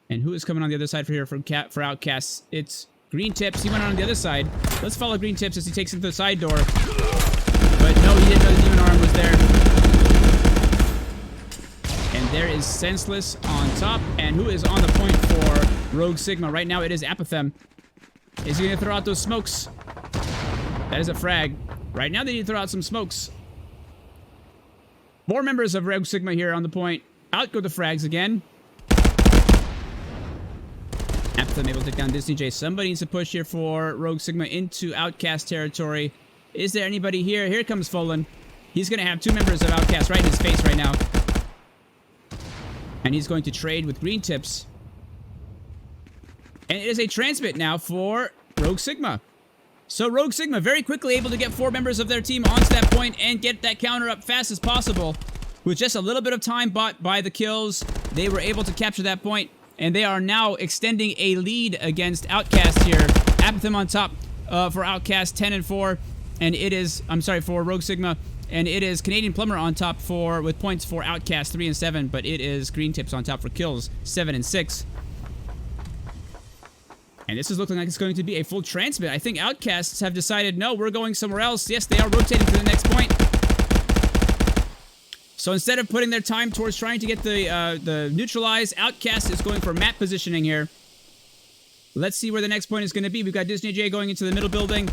And who is coming on the other side for Outcasts? It's Green Tips. He went on the other side. Let's follow Green Tips as he takes him to the side door. But no, he didn't know the Demon Arm was there. And there is Senseless on top. And who is on the point for Rogue Sigma? Right now it is Apathem. Is he going to throw out those smokes? That is a frag. Right now they need to throw out some smokes. 4 members of Rogue Sigma here on the point. Out go the frags again. Apathem able to take down Disney J. Somebody needs to push here for Rogue Sigma into Outcast territory. Is there anybody here? Here comes Folan. He's going to have 2 members of Outcast right in his face right now. And he's going to trade with Green Tips. And it is a transmit now for Rogue Sigma. So Rogue Sigma very quickly able to get 4 members of their team onto that point and get that counter up fast as possible. With just a little bit of time bought by the kills, they were able to capture that point. And they are now extending a lead against Outcast here. Apathem on top for Outcast 10-4. And it is, for Rogue Sigma. And it is Canadian Plumber on top with points for Outcast 3-7. But it is Green Tips on top for kills 7-6. And this is looking like it's going to be a full transmit. I think Outcasts have decided, no, we're going somewhere else. Yes, they are rotating to the next point. So instead of putting their time towards trying to get the neutralize, Outcast is going for map positioning here. Let's see where the next point is going to be. We've got Disney J going into the middle building.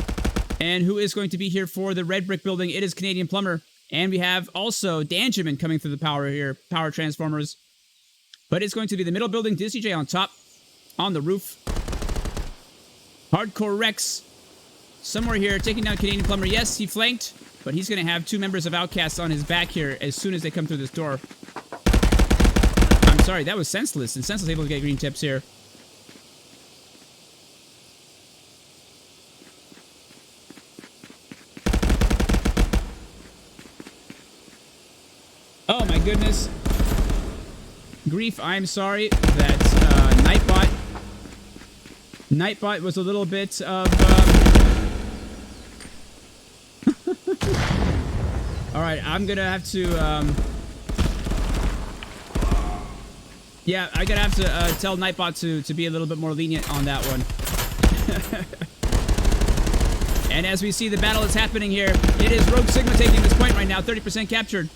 And who is going to be here for the red brick building? It is Canadian Plumber. And we have also Danjamin coming through the power here. Power transformers. But it's going to be the middle building. Disney J on top. On the roof. Hardcore Rex. Somewhere here. Taking down Canadian Plumber. Yes, he flanked. But he's going to have 2 members of Outcasts on his back here as soon as they come through this door. I'm sorry, that was Senseless. And Senseless able to get Green Tips here. Oh my goodness. Grief, I'm sorry that Nightbot was a little bit of... Alright, I'm gonna have to, yeah, I'm gonna have to tell Nightbot to be a little bit more lenient on that one. And as we see the battle is happening here, it is Rogue Sigma taking this point right now, 30% captured.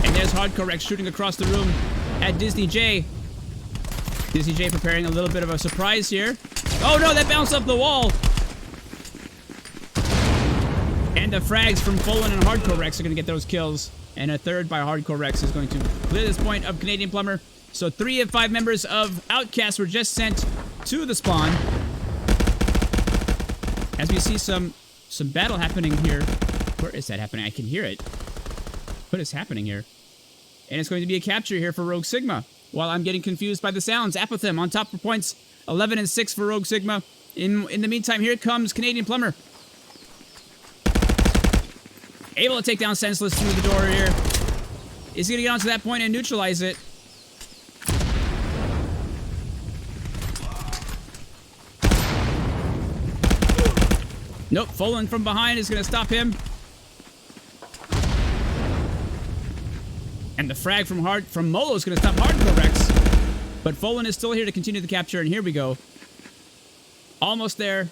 And there's Hardcore Rex shooting across the room at Disney J. Disney J preparing a little bit of a surprise here. Oh no, that bounced off the wall! And the frags from Folan and Hardcore Rex are going to get those kills. And a third by Hardcore Rex is going to clear this point of Canadian Plumber. So 3 of 5 members of Outcast were just sent to the spawn. As we see some battle happening here. Where is that happening? I can hear it. What is happening here? And it's going to be a capture here for Rogue Sigma. While I'm getting confused by the sounds. Apathem on top for points. 11-6 for Rogue Sigma. In the meantime, here comes Canadian Plumber. Able to take down Senseless through the door here. Is he going to get onto that point and neutralize it? Nope, Folan from behind is going to stop him. And the frag from Molo is going to stop Hardcore Rex. But Folan is still here to continue the capture, and here we go. Almost there.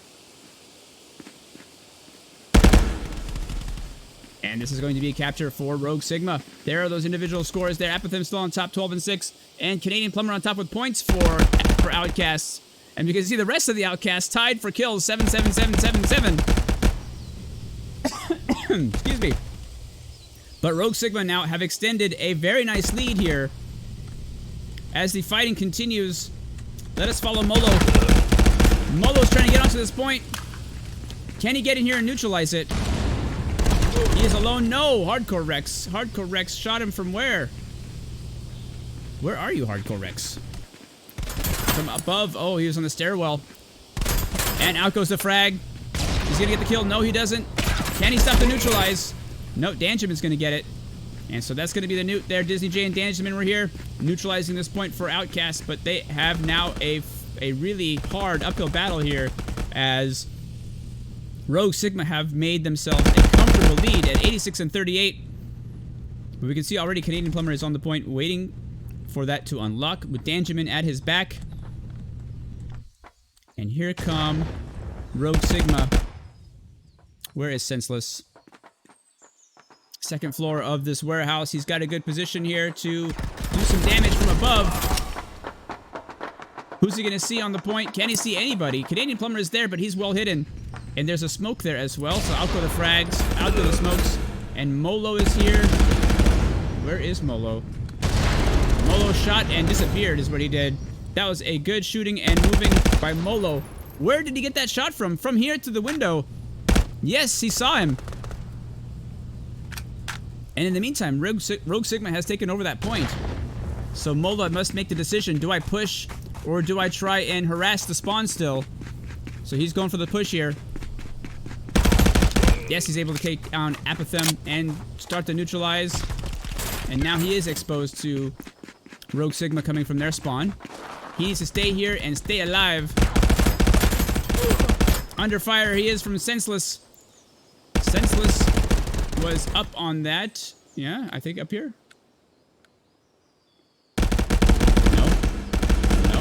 And this is going to be a capture for Rogue Sigma. There are those individual scores there. Apathem still on top, 12 and 6. And Canadian Plumber on top with points for Outcasts. And you can see the rest of the Outcasts tied for kills, 7, 7, 7, 7, 7. Excuse me. But Rogue Sigma now have extended a very nice lead here. As the fighting continues, let us follow Molo. Molo's trying to get onto this point. Can he get in here and neutralize it? He is alone. No, Hardcore Rex. Hardcore Rex shot him from where? Where are you, Hardcore Rex? From above. Oh, he was on the stairwell. And out goes the frag. He's gonna get the kill. No, he doesn't. Can he stop the neutralize? No, Danjamin's gonna get it. And so that's gonna be the newt there. Disney J and Danjamin were here, neutralizing this point for Outcast, but they have now a really hard uphill battle here as Rogue Sigma have made themselves a comfortable lead at 86 and 38. But we can see already Canadian Plumber is on the point waiting for that to unlock with Danjamin at his back. And here come Rogue Sigma. Where is Senseless? Second floor of this warehouse. He's got a good position here to do some damage from above. Who's he going to see on the point? Can he see anybody? Canadian Plumber is there, but he's well hidden. And there's a smoke there as well. So out go the frags, out go the smokes. And Molo is here. Where is Molo? Molo shot and disappeared is what he did. That was a good shooting and moving by Molo. Where did he get that shot from? From here to the window. Yes, he saw him. And in the meantime, Rogue Sigma has taken over that point. So Molo must make the decision. Do I push or do I try and harass the spawn still? So he's going for the push here. Yes, he's able to take down Apathem and start to neutralize. And now he is exposed to Rogue Sigma coming from their spawn. He needs to stay here and stay alive. Under fire he is from Senseless. Senseless was up on that. Yeah, I think up here. No. No.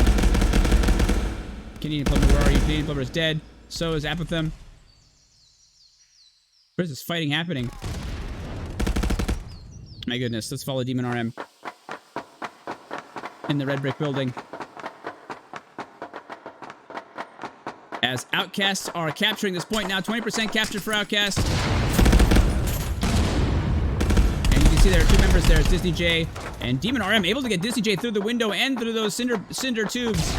Canadian Plumber, where are you? Canadian Plumber is dead. So is Apathem. Where's this fighting happening? My goodness, let's follow Demon RM. In the red brick building. As Outcasts are capturing this point now. 20% captured for Outcasts. And you can see there are two members there. It's Disney J and Demon RM able to get Disney J through the window and through those cinder tubes.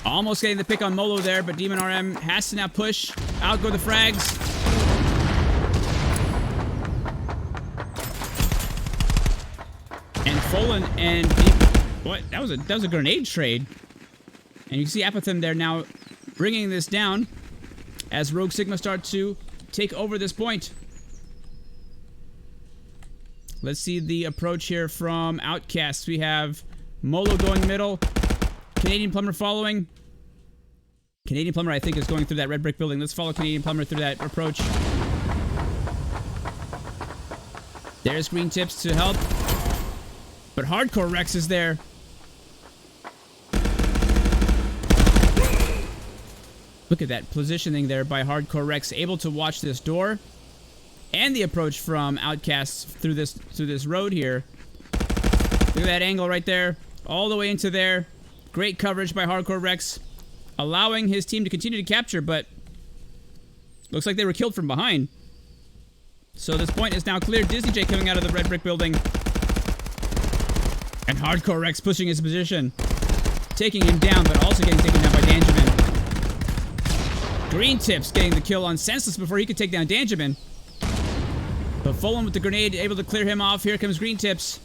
Almost getting the pick on Molo there, but Demon RM has to now push. Out go the frags. And Folan and what? That was a grenade trade. And you can see Apathem there now bringing this down as Rogue Sigma start to take over this point. Let's see the approach here from Outcasts. We have Molo going middle, Canadian Plumber following. Canadian Plumber, I think, is going through that red brick building. Let's follow Canadian Plumber through that approach. There's Green Tips to help. But Hardcore Rex is there. Look at that positioning there by Hardcore Rex, able to watch this door and the approach from Outcasts through this road here. Look at that angle right there, all the way into there. Great coverage by Hardcore Rex, allowing his team to continue to capture, but looks like they were killed from behind. So this point is now clear. Disney J coming out of the red brick building. And Hardcore Rex pushing his position. Taking him down, but also getting taken down by Danjamin. Green Tips getting the kill on Senseless before he could take down Danjamin. But Folan with the grenade able to clear him off. Here comes Green Tips.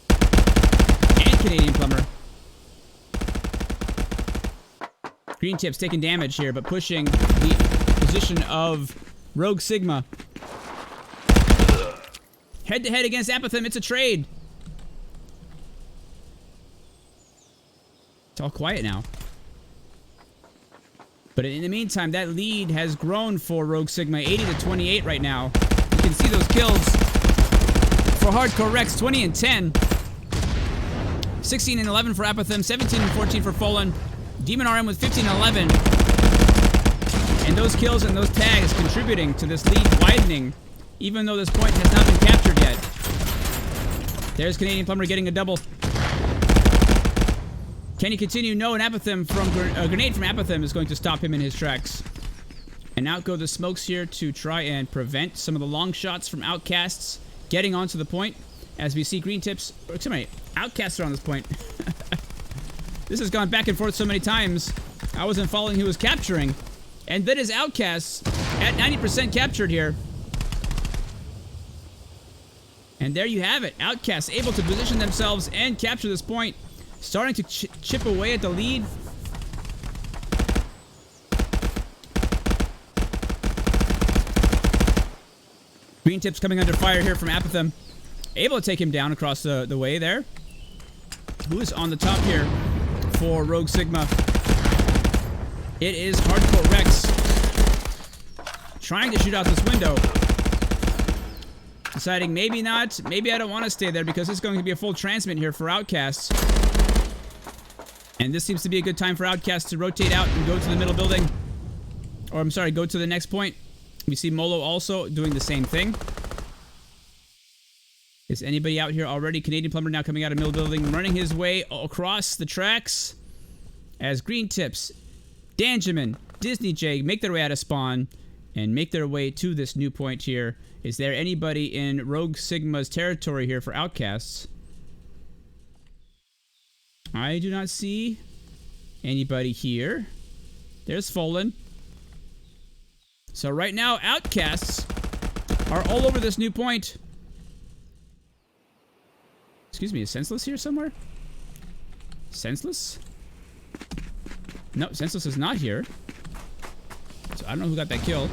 And Canadian Plumber. Green Tips taking damage here, but pushing the position of Rogue Sigma. Head-to-head against Apathem. It's a trade. It's all quiet now. But in the meantime, that lead has grown for Rogue Sigma, 80 to 28 right now. You can see those kills for Hardcore Rex, 20 and 10. 16 and 11 for Apathem, 17 and 14 for Folan. Demon RM with 15 and 11. And those kills and those tags contributing to this lead widening, even though this point has not been captured yet. There's Canadian Plumber getting a double. Can he continue? No, an Apathem from a grenade from Apathem is going to stop him in his tracks. And out go the smokes here to try and prevent some of the long shots from Outcasts getting onto the point. As we see green tips, Outcasts are on this point. This has gone back and forth so many times. I wasn't following who was capturing. And that is Outcasts at 90% captured here. And there you have it. Outcasts able to position themselves and capture this point. Starting to chip away at the lead. Green tips coming under fire here from Apathem. Able to take him down across the way there. Who is on the top here for Rogue Sigma? It is Hardcore Rex. Trying to shoot out this window. Deciding maybe not. Maybe I don't want to stay there because it's going to be a full transmit here for Outcasts. And this seems to be a good time for Outcasts to rotate out and go to the middle building. Or, I'm sorry, go to the next point. We see Molo also doing the same thing. Is anybody out here already? Canadian Plumber now coming out of middle building, running his way across the tracks. As Green Tips, Danjamin, Disney J make their way out of spawn and make their way to this new point here. Is there anybody in Rogue Sigma's territory here for Outcasts? I do not see anybody here. There's Folan. So right now, Outcasts are all over this new point. Excuse me, is Senseless here somewhere? Senseless? No, Senseless is not here. So I don't know who got that kill.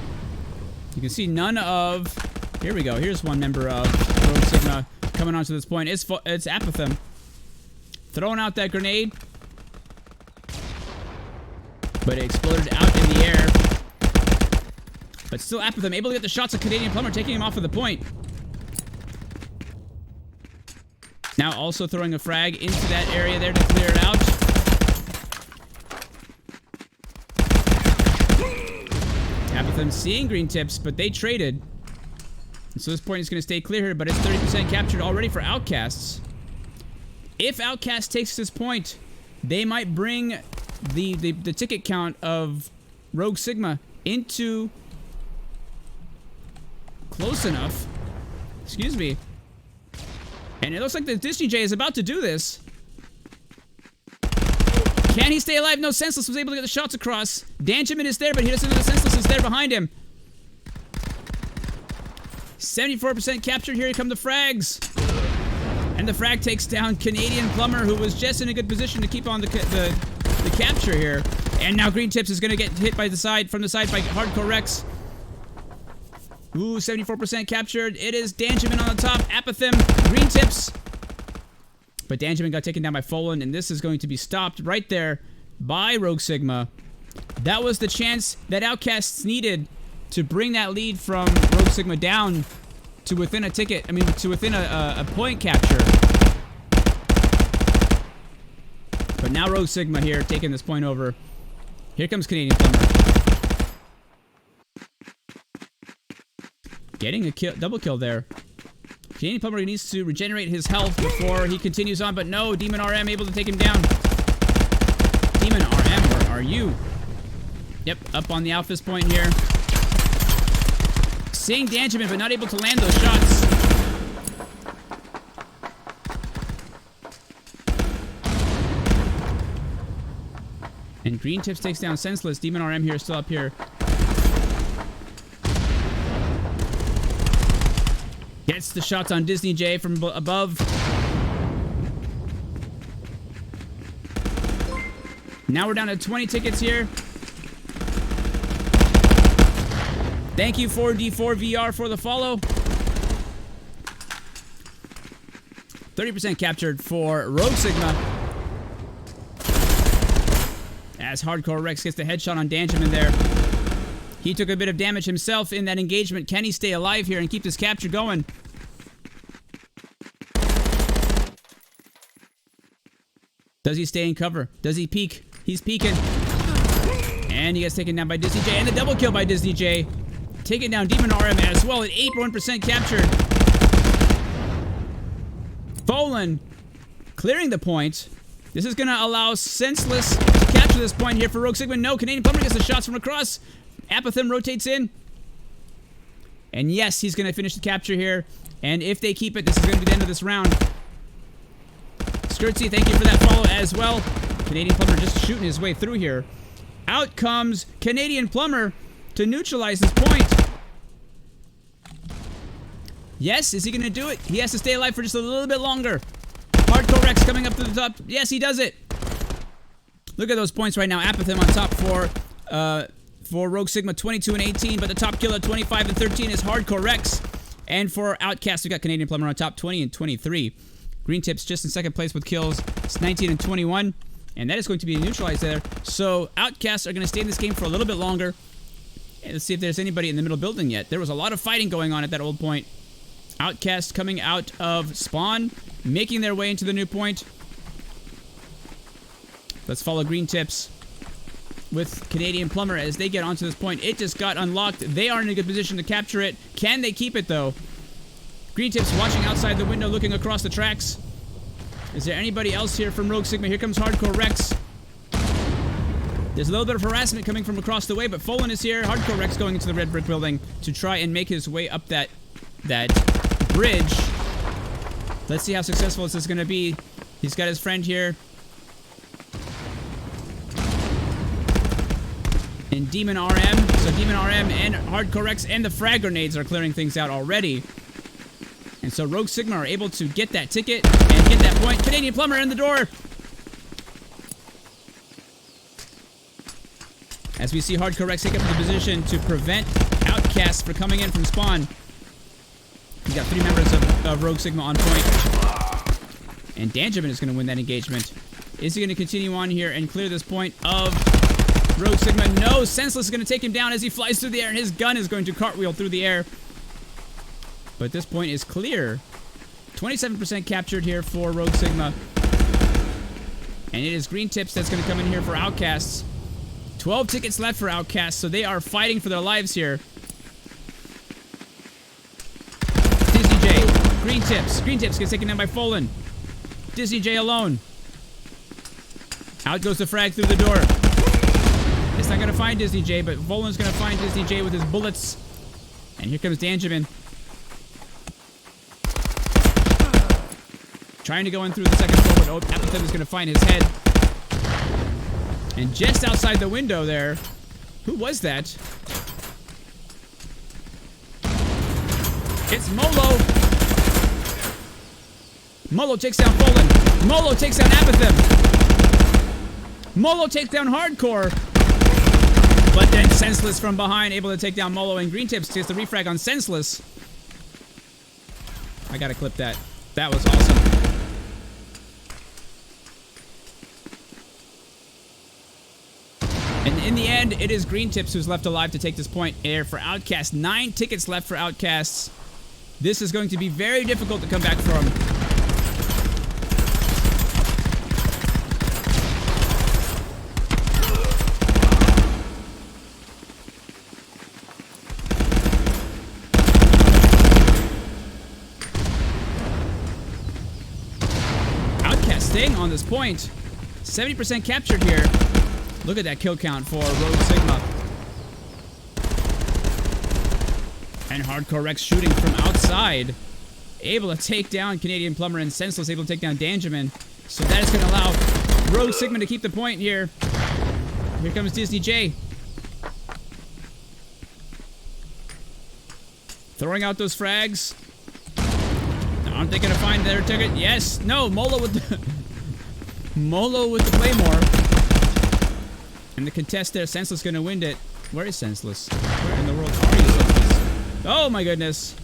You can see none of... Here we go. Here's one member of Rogue Sigma coming onto this point. It's Apathem. Throwing out that grenade. But it exploded out in the air. But still Apathem able to get the shots of Canadian Plumber, taking him off of the point. Now also throwing a frag into that area there to clear it out. Apathem seeing green tips, but they traded. And so this point is going to stay clear here, but it's 30% captured already for Outcasts. If Outcast takes this point, they might bring the ticket count of Rogue Sigma into close enough. Excuse me. And it looks like the Disney J is about to do this. Can he stay alive? No, Senseless was able to get the shots across. Danjamin is there, but he doesn't know the Senseless is there behind him. 74% captured. Here come the frags. And the frag takes down Canadian Plumber, who was just in a good position to keep on the capture here. And now Green Tips is going to get hit by the side, from the side by Hardcore Rex. Ooh, 74% captured. It is Danjamin on the top. Apathem, Green Tips. But Danjamin got taken down by Folan, and this is going to be stopped right there by Rogue Sigma. That was the chance that Outcasts needed to bring that lead from Rogue Sigma down to within a ticket. I mean, to within a point capture. But now Rogue Sigma here, taking this point over. Here comes Canadian Plumber. Getting a kill, double kill there. Canadian Plumber needs to regenerate his health before he continues on, but no, Demon RM able to take him down. Demon RM, where are you? Yep, up on the Alphys point here. Seeing Danjamin, but not able to land those shots. And Green Tips takes down Senseless. Demon RM here, still up here. Gets the shots on Disney J from above. Now we're down to 20 tickets here. Thank you, 4D4VR, for the follow. 30% captured for Rogue Sigma. as Hardcore Rex gets the headshot on Danjamin there. He took a bit of damage himself in that engagement. Can he stay alive here and keep this capture going? Does he stay in cover? Does he peek? He's peeking. And he gets taken down by Disney J. And the double kill by Disney J. Taking down Demon RM as well at 81% captured. Folan clearing the point. This is going to allow Senseless to capture this point here for Rogue Sigma. No, Canadian Plumber gets the shots from across. Apathem rotates in. And yes, he's going to finish the capture here. And if they keep it, this is going to be the end of this round. Skirtsy, thank you for that follow as well. Canadian Plumber just shooting his way through here. Out comes Canadian Plumber to neutralize this point. Yes, is he going to do it? He has to stay alive for just a little bit longer. Hardcore Rex coming up to the top. Yes, he does it. Look at those points right now. Apathem on top for Rogue Sigma, 22 and 18, but the top killer, 25 and 13, is Hardcore Rex. And for Outcasts, we got Canadian Plumber on top, 20 and 23. Green Tips just in second place with kills, it's 19 and 21, and that is going to be neutralized there. So Outcasts are going to stay in this game for a little bit longer. And let's see if there's anybody in the middle building yet. There was a lot of fighting going on at that old point. Outcast coming out of spawn, making their way into the new point. Let's follow Green Tips with Canadian Plumber as they get onto this point. It just got unlocked. They are in a good position to capture it. Can they keep it, though? Green Tips watching outside the window, looking across the tracks. Is there anybody else here from Rogue Sigma? Here comes Hardcore Rex. There's a little bit of harassment coming from across the way, but Folan is here. Hardcore Rex going into the red brick building to try and make his way up that bridge. Let's see how successful this is going to be. He's got his friend here. And Demon RM. So Demon RM and Hardcore Rex and the frag grenades are clearing things out already. And so Rogue Sigma are able to get that ticket and get that point. Canadian Plumber in the door. As we see Hardcore Rex take up the position to prevent Outcasts from coming in from spawn. We got 3 members of Rogue Sigma on point. And Danjamin is going to win that engagement. Is he going to continue on here and clear this point of Rogue Sigma? No, Senseless is going to take him down as he flies through the air, and his gun is going to cartwheel through the air. But this point is clear. 27% captured here for Rogue Sigma. And it is Green Tips that's going to come in here for Outcasts. 12 tickets left for Outcasts, so they are fighting for their lives here. Disney J, Green Tips. Green Tips gets taken down by Folan. Disney J alone. Out goes the frag through the door. It's not going to find Disney J, but Folan's going to find Disney J with his bullets. And here comes Danjamin. Trying to go in through the second floor, but Apathem is going to find his head. And just outside the window there, who was that? It's Molo. Molo takes down Folan. Molo takes down Apathem. Molo takes down Hardcore. But then Senseless from behind, able to take down Molo, and Green Tips takes the refrag on Senseless. I gotta clip that. That was awesome. And in the end, it is Green Tips who's left alive to take this point air for Outcasts. 9 tickets left for Outcasts. This is going to be very difficult to come back from. Outcasts staying on this point. 70% captured here. Look at that kill count for Rogue Sigma. And Hardcore Rex shooting from outside. Able to take down Canadian Plumber, and Senseless able to take down Danjamin. So that is going to allow Rogue Sigma to keep the point here. Here comes Disney J. Throwing out those frags. Aren't they going to find their ticket? Yes. No. Molo with the Molo with the Claymore. And the contest there, Senseless going to win it. Where is Senseless? Where in the world are you, Senseless? Oh my goodness.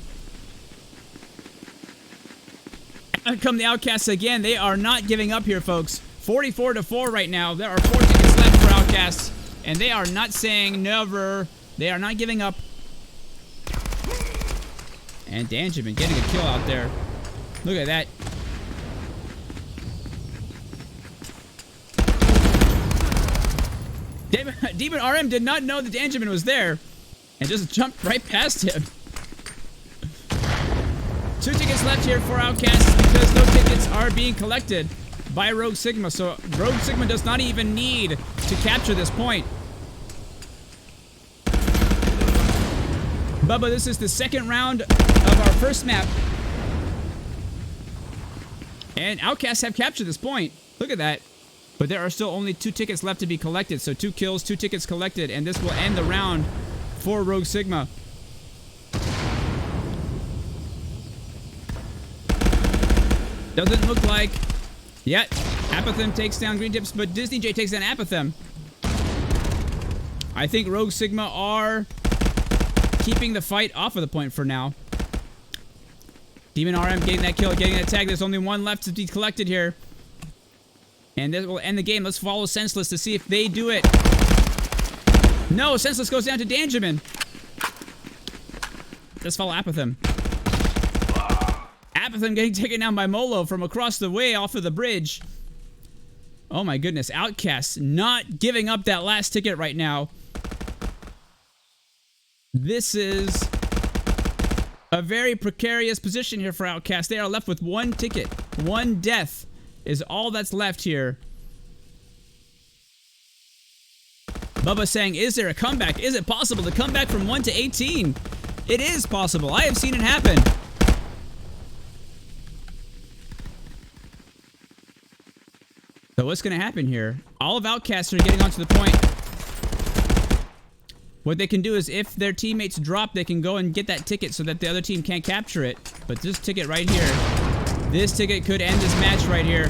Out come the Outcasts again. They are not giving up here, folks. 44-4 right now. There are 4 tickets left for Outcasts. Outcasts, and they are not saying never. They are not giving up. And Danjamin getting a kill out there. Look at that. Demon RM did not know that Danjamin was there and just jumped right past him. 2 tickets left here for Outcasts because no tickets are being collected by Rogue Sigma. So Rogue Sigma does not even need to capture this point. Bubba, this is the second round of our first map. And Outcasts have captured this point. Look at that. But there are still only 2 tickets left to be collected. So 2 kills, 2 tickets collected. And this will end the round for Rogue Sigma. Doesn't look like... Yet. Apathem takes down Green Tips, but Disney J takes down Apathem. I think Rogue Sigma are keeping the fight off of the point for now. Demon RM getting that kill, getting that tag. There's only 1 left to be collected here. And this will end the game. Let's follow Senseless to see if they do it. No, Senseless goes down to Danjamin. Let's follow Apathem. Apathem getting taken down by Molo from across the way off of the bridge. Oh my goodness. Outcasts not giving up that last ticket right now. This is a very precarious position here for Outcasts. They are left with 1 ticket. 1 death is all that's left here. Bubba saying, is there a comeback? Is it possible to come back from 1 to 18? It is possible. I have seen it happen. So what's going to happen here? All of Outcasts are getting onto the point. What they can do is if their teammates drop, they can go and get that ticket so that the other team can't capture it. But this ticket right here, this ticket could end this match right here.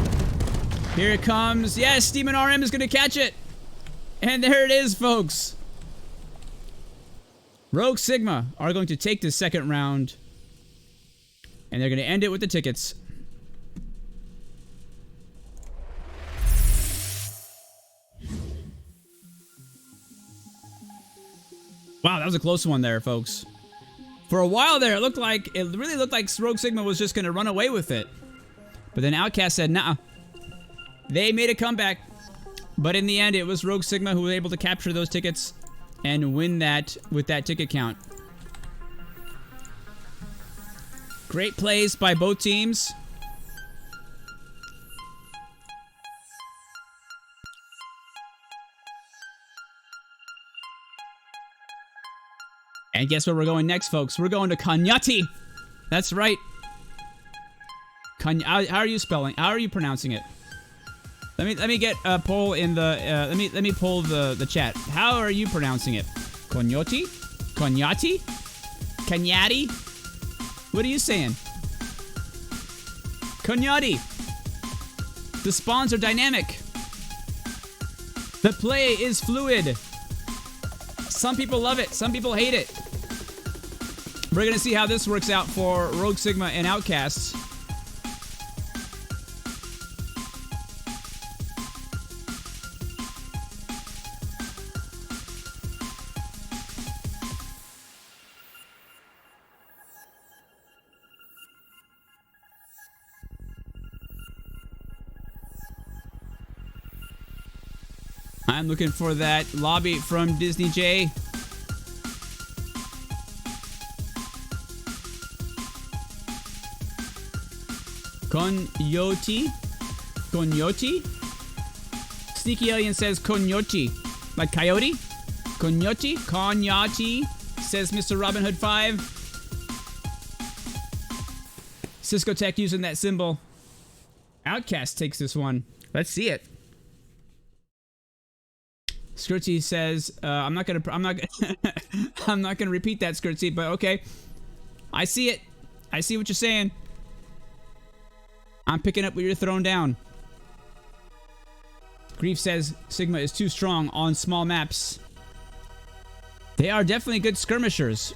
Here it comes. Yes, Demon RM is going to catch it. And there it is, folks. Rogue Sigma are going to take this second round. And they're going to end it with the tickets. Wow, that was a close one there, folks. For a while there, it really looked like Rogue Sigma was just going to run away with it. But then Outcast said, nah. They made a comeback. But in the end, it was Rogue Sigma who was able to capture those tickets and win that with that ticket count. Great plays by both teams. And guess where we're going next, folks? We're going to Konyati. That's right. How are you spelling? How are you pronouncing it? Let me get a poll in the let me poll the chat. How are you pronouncing it? Konyoti? Konyati? Kanyati? What are you saying? Konyati. The spawns are dynamic. The play is fluid. Some people love it. Some people hate it. We're going to see how this works out for Rogue Sigma and Outcasts. I'm looking for that lobby from Disney J. Konyoti? Konyoti? Sneaky Alien says Konyoti. Like coyote? Konyoti? Konyati? Says Mr. Robin Hood 5. Cisco Tech using that symbol. Outcast takes this one. Let's see it. Skirtsy says, I'm not gonna repeat that, Skirtsy, but okay. I see it. I see what you're saying. I'm picking up what you're throwing down. Grief says Sigma is too strong on small maps. They are definitely good skirmishers.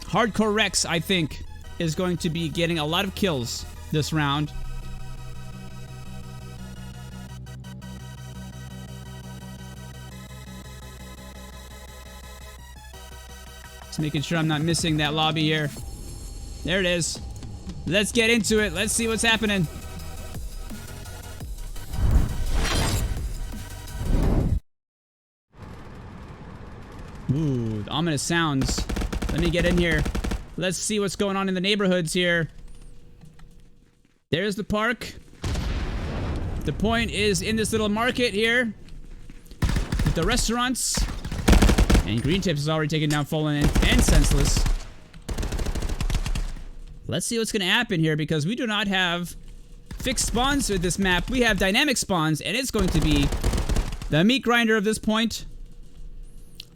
Hardcore Rex, I think, is going to be getting a lot of kills this round. Just making sure I'm not missing that lobby here. There it is. Let's get into it. Let's see what's happening. Ooh, the ominous sounds. Let me get in here. Let's see what's going on in the neighborhoods here. There's the park. The point is in this little market here with the restaurants. And Green Tips has already taken down Fallen and Senseless. Let's see what's going to happen here, because we do not have fixed spawns with this map. We have dynamic spawns, and it's going to be the meat grinder of this point.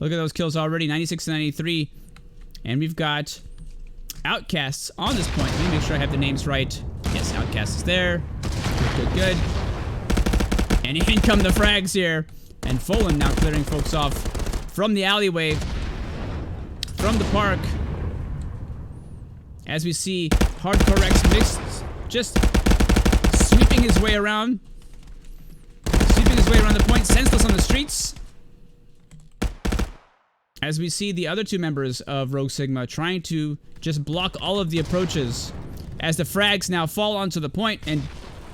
Look at those kills already, 96 to 93. And we've got Outcasts on this point. Let me make sure I have the names right. Yes, Outcasts is there. Good, good, good. And in come the frags here. And Fallen now clearing folks off from the alleyway, from the park. As we see Hardcore Rex mixed, just sweeping his way around. Sweeping his way around the point, Senseless on the streets. As we see the other two members of Rogue Sigma trying to just block all of the approaches. As the frags now fall onto the point, and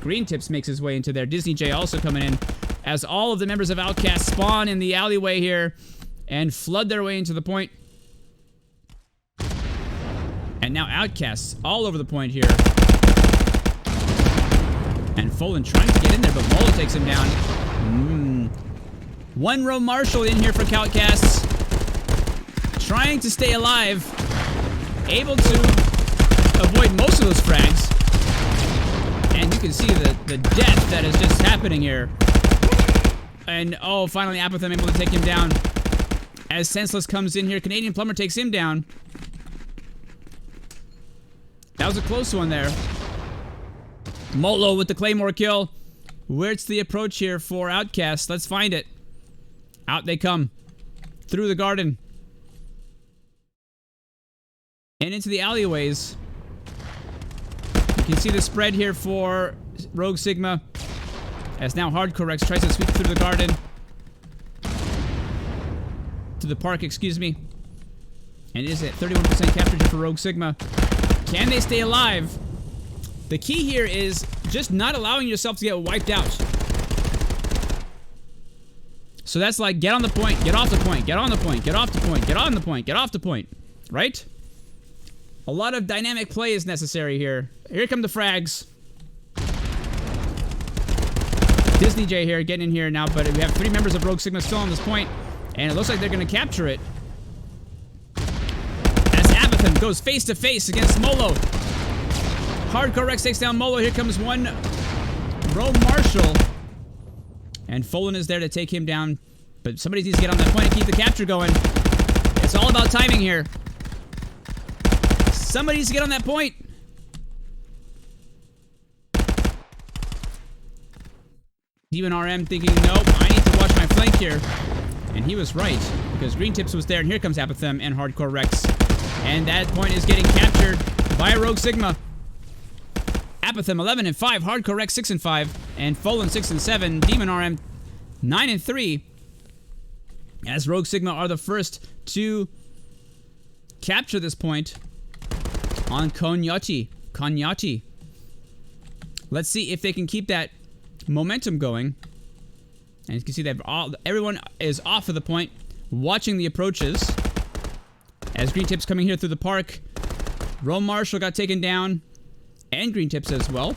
Green Tips makes his way into there. Disney J also coming in. As all of the members of Outcast spawn in the alleyway here and flood their way into the point. And now Outcasts all over the point here. And Fallen trying to get in there, but Molo takes him down. One row Marshall in here for Outcasts. Trying to stay alive. Able to avoid most of those frags. And you can see the death that is just happening here. And oh, finally Apathem able to take him down. As Senseless comes in here, Canadian Plumber takes him down. That was a close one there. Molo with the Claymore kill. Where's the approach here for Outcast? Let's find it. Out they come. Through the garden. And into the alleyways. You can see the spread here for Rogue Sigma. As now Hardcore Rex tries to sweep through the garden. To the park, excuse me. And it is at 31% capture for Rogue Sigma. Can they stay alive? The key here is just not allowing yourself to get wiped out. So that's like, get on the point, get off the point, get on the point, get off the point, get on the point, get off the point. Right? A lot of dynamic play is necessary here. Here come the frags. Disney J here, getting in here now, but we have 3 members of Rogue Sigma still on this point, and it looks like they're going to capture it. As Apathem goes face to face against Molo. Hardcore Rex takes down Molo. Here comes one row Marshall. And Fallen is there to take him down, but somebody needs to get on that point and keep the capture going. It's all about timing here. Somebody needs to get on that point. Demon RM thinking, nope, I need to watch my flank here. And he was right, because Green Tips was there, and here comes Apathem and Hardcore Rex. And that point is getting captured by Rogue Sigma. Apathem 11 and 5, Hardcore Rex 6 and 5, and Fallen 6 and 7, Demon RM 9 and 3. As Rogue Sigma are the first to capture this point on Konyati. Let's see if they can keep that momentum going. And you can see that everyone is off of the point, watching the approaches. As Green Tips coming here through the park. Rome Marshall got taken down, and Green Tips as well.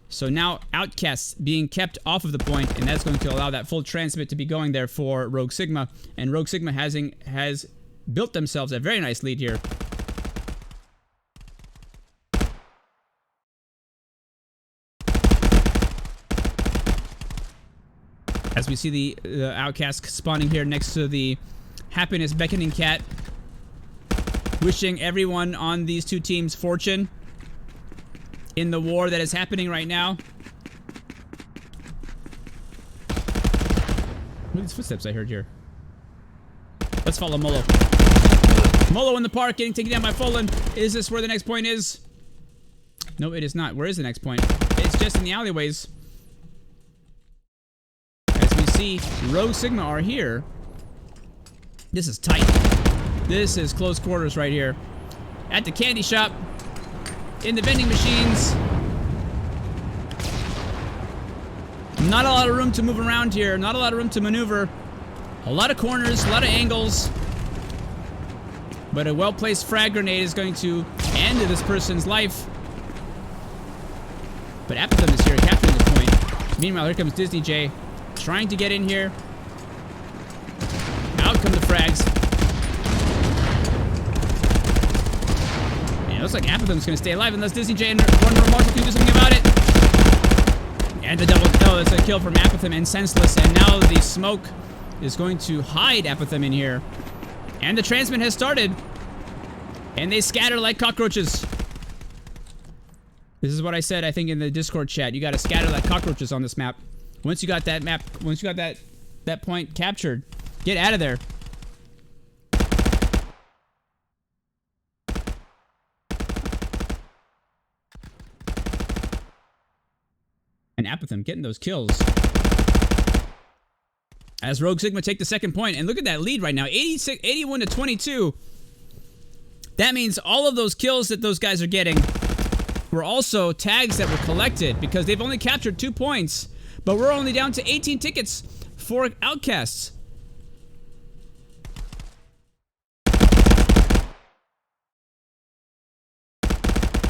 So now Outcasts being kept off of the point, and that's going to allow that full transmit to be going there for Rogue Sigma. And Rogue Sigma has built themselves a very nice lead here. As we see the Outcast spawning here next to the Happiness Beckoning Cat. Wishing everyone on these two teams fortune in the war that is happening right now. What are these footsteps I heard here? Let's follow Molo. Molo in the park getting taken down by Fallen. Is this where the next point is? No, it is not. Where is the next point? It's just in the alleyways. As we see, Rogue Sigma are here. This is tight. This is close quarters right here. At the candy shop. In the vending machines. Not a lot of room to move around here. Not a lot of room to maneuver. A lot of corners, a lot of angles. But a well-placed frag grenade is going to end this person's life. But Apathem is here capturing the point. Meanwhile, here comes Disney J. Trying to get in here. Out come the frags. And it looks like Apathem's going to stay alive unless Disney J and one more Marshall can do something about it. And the double kill. It's a kill from Apathem and Senseless. And now the smoke is going to hide Apathem in here. And the transmit has started. And they scatter like cockroaches. This is what I said, I think, in the Discord chat. You gotta scatter like cockroaches on this map. Once you got that map, once you got that point captured, get out of there. And Apathem getting those kills. As Rogue Sigma take the second point, and look at that lead right now, 81 to 22. That means all of those kills that those guys are getting were also tags that were collected, because they've only captured 2 points, but we're only down to 18 tickets for Outcasts.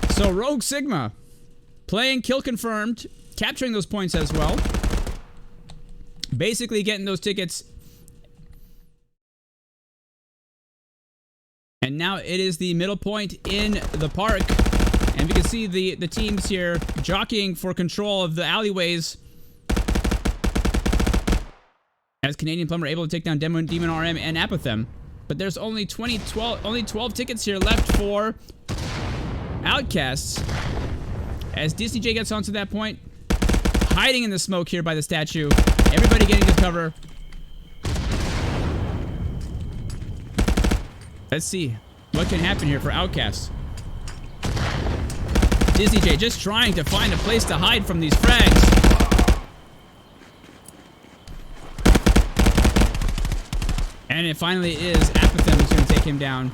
So Rogue Sigma playing kill confirmed, capturing those points as well. Basically getting those tickets. And now it is the middle point in the park. And we can see the teams here jockeying for control of the alleyways. As Canadian Plumber able to take down Demon RM and Apathem. But there's only 12 tickets here left for Outcasts. As Disney J gets onto that point. Hiding in the smoke here by the statue. Everybody getting to cover. Let's see what can happen here for Outcasts. Disney J just trying to find a place to hide from these frags. And it finally is Apathem who's going to take him down.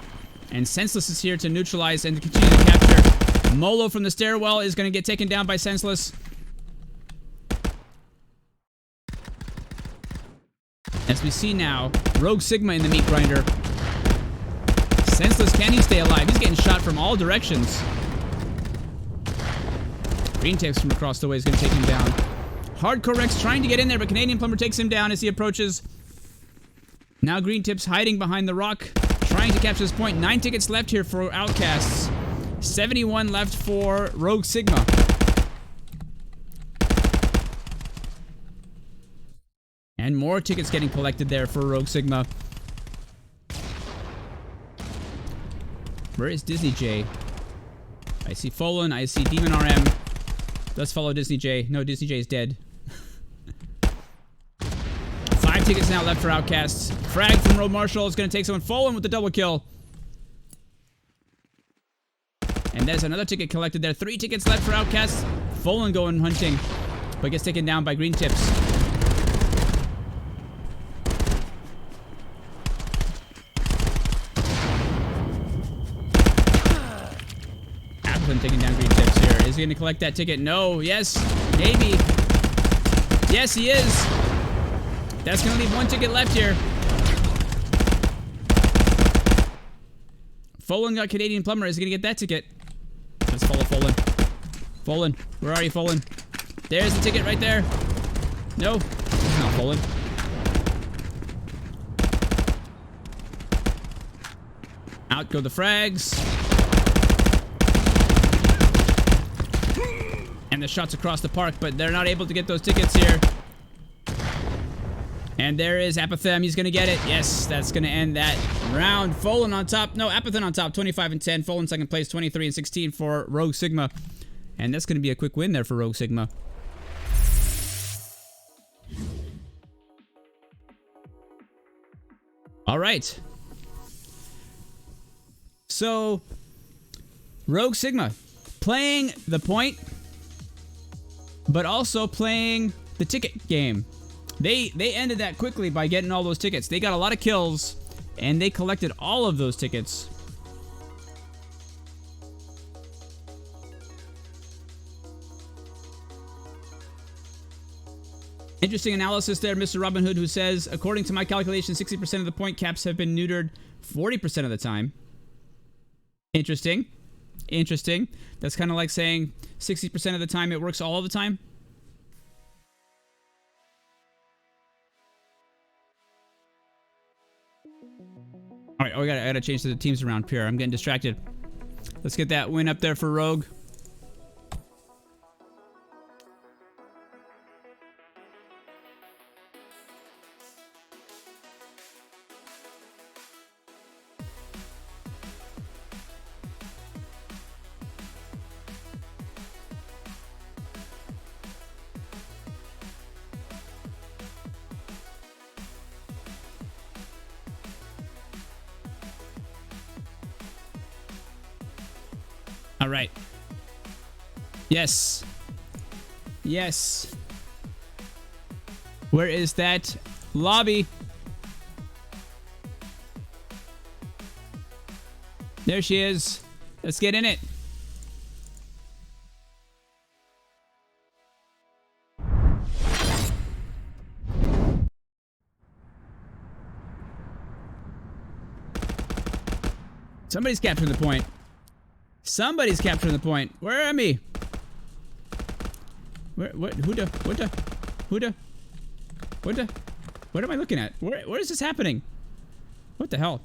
And Senseless is here to neutralize and to continue to capture. Molo from the stairwell is going to get taken down by Senseless. As we see now, Rogue Sigma in the meat grinder. Senseless, can he stay alive? He's getting shot from all directions. Green Tips from across the way is going to take him down. Hardcore Rex trying to get in there, but Canadian Plumber takes him down as he approaches. Now Green Tips hiding behind the rock, trying to capture this point. 9 tickets left here for Outcasts. 71 left for Rogue Sigma. And more tickets getting collected there for Rogue Sigma. Where is Disney J? I see Folan, I see Demon RM. Let's follow Disney J. No, Disney J is dead. 5 tickets now left for Outcasts. Frag from Road Marshall is going to take someone. Folan with the double kill. And there's another ticket collected there. 3 tickets left for Outcasts. Folan going hunting, but gets taken down by Green Tips. Taking down Green Tips here. Is he going to collect that ticket? No. Yes. Maybe. Yes, he is. That's going to leave 1 ticket left here. Folan got Canadian Plumber. Is he going to get that ticket? Let's follow Folan. Folan. Where are you, Folan? There's the ticket right there. No. It's not Folan. Out go the frags. And the shots across the park, but they're not able to get those tickets here. And there is Apathem. He's going to get it. Yes, that's going to end that round. Folan on top. No, Apathem on top. 25 and 10. Folan second place. 23 and 16 for Rogue Sigma. And that's going to be a quick win there for Rogue Sigma. All right. So, Rogue Sigma playing the point, but also playing the ticket game. They ended that quickly by getting all those tickets. They got a lot of kills, And they collected all of those tickets. Interesting analysis there, Mr. Robin Hood, who says, according to my calculation, 60% of the point caps have been neutered 40% of the time. Interesting. Interesting. That's kind of like saying 60% of the time it works all of the time. All right, I gotta change the teams around here. I'm getting distracted. Let's get that win up there for Rogue. All right. Yes. Yes. Where is that lobby? There she is. Let's get in it. Somebody's capturing the point. Somebody's capturing the point. Where am I? Where? What? What am I looking at? Where is this happening? What the hell?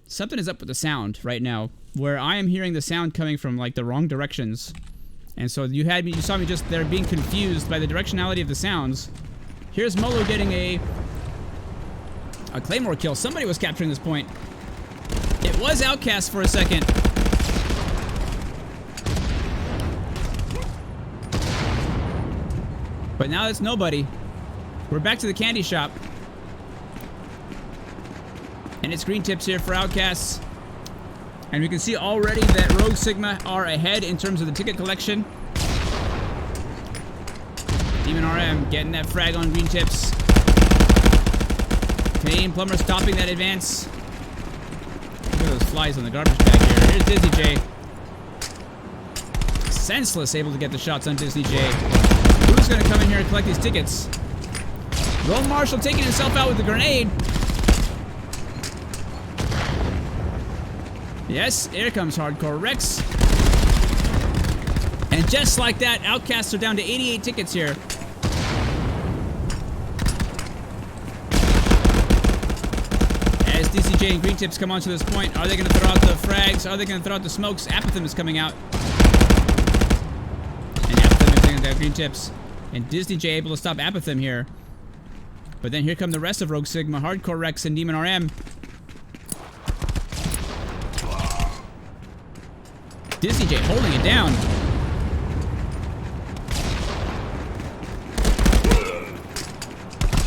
Something is up with the sound right now, where I am hearing the sound coming from like the wrong directions, and so you saw me just there being confused by the directionality of the sounds. Here's Molo getting a Claymore kill. Somebody was capturing this point. It was Outcasts for a second. But now it's nobody. We're back to the candy shop. And it's green tips here for Outcasts. And we can see already that Rogue Sigma are ahead in terms of the ticket collection. Demon RM getting that frag on green tips. Canadian Plumber stopping that advance. Look at those flies on the garbage bag here. Here's Disney J. Senseless able to get the shots on Disney J. Who's going to come in here and collect these tickets? Rome Marshall taking himself out with a grenade. Yes, here comes Hardcore Rex. And just like that, Outcasts are down to 88 tickets here. As DCJ and Green Tips come onto this point, are they going to throw out the frags? Are they going to throw out the smokes? Apathem is coming out. And Apathem is taking the Green Tips. And Disney J able to stop Apathem here. But then here come the rest of Rogue Sigma, Hardcore Rex and Demon RM. Disney J holding it down.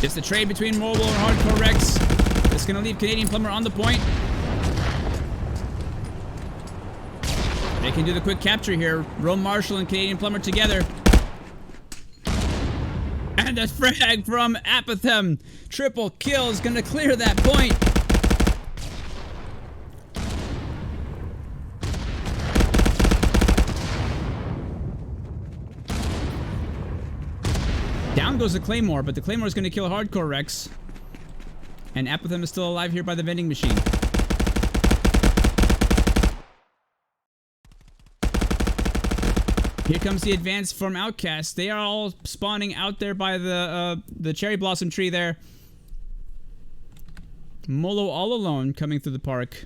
It's the trade between Mobile and Hardcore Rex. It's going to leave Canadian Plumber on the point. They can do the quick capture here. Rome Marshall and Canadian Plumber together. And the frag from Apathem. Triple kill is going to clear that point. Down goes the Claymore, but the Claymore is going to kill Hardcore Rex. And Apathem is still alive here by the vending machine. Here comes the advance from Outcasts. They are all spawning out there by the cherry blossom tree there. Molo all alone coming through the park.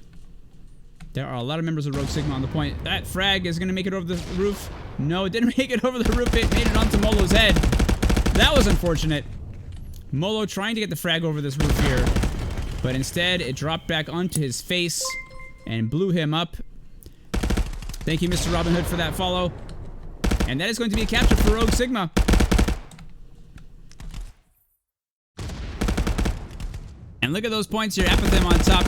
There are a lot of members of Rogue Sigma on the point. That frag is going to make it over the roof. No, it didn't make it over the roof. It made it onto Molo's head. That was unfortunate. Molo trying to get the frag over this roof here. But instead, it dropped back onto his face and blew him up. Thank you, Mr. Robin Hood, for that follow. And that is going to be a capture for Rogue Sigma. And look at those points here. Apathem on top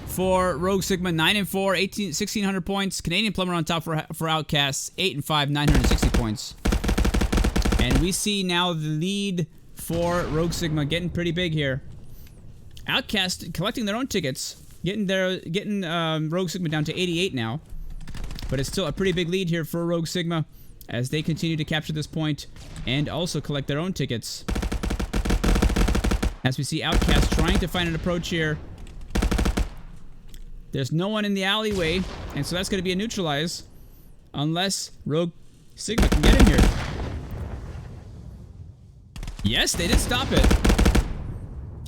for Rogue Sigma. 9-4, 1,600 points. Canadian Plumber on top for Outcasts. 8-5, 960 points. And we see now the lead for Rogue Sigma getting pretty big here. Outcast collecting their own tickets, getting Rogue Sigma down to 88 now. But it's still a pretty big lead here for Rogue Sigma as they continue to capture this point and also collect their own tickets. As we see Outcast trying to find an approach here. There's no one in the alleyway, and so that's going to be a neutralize unless Rogue Sigma can get in here. Yes, they did stop it.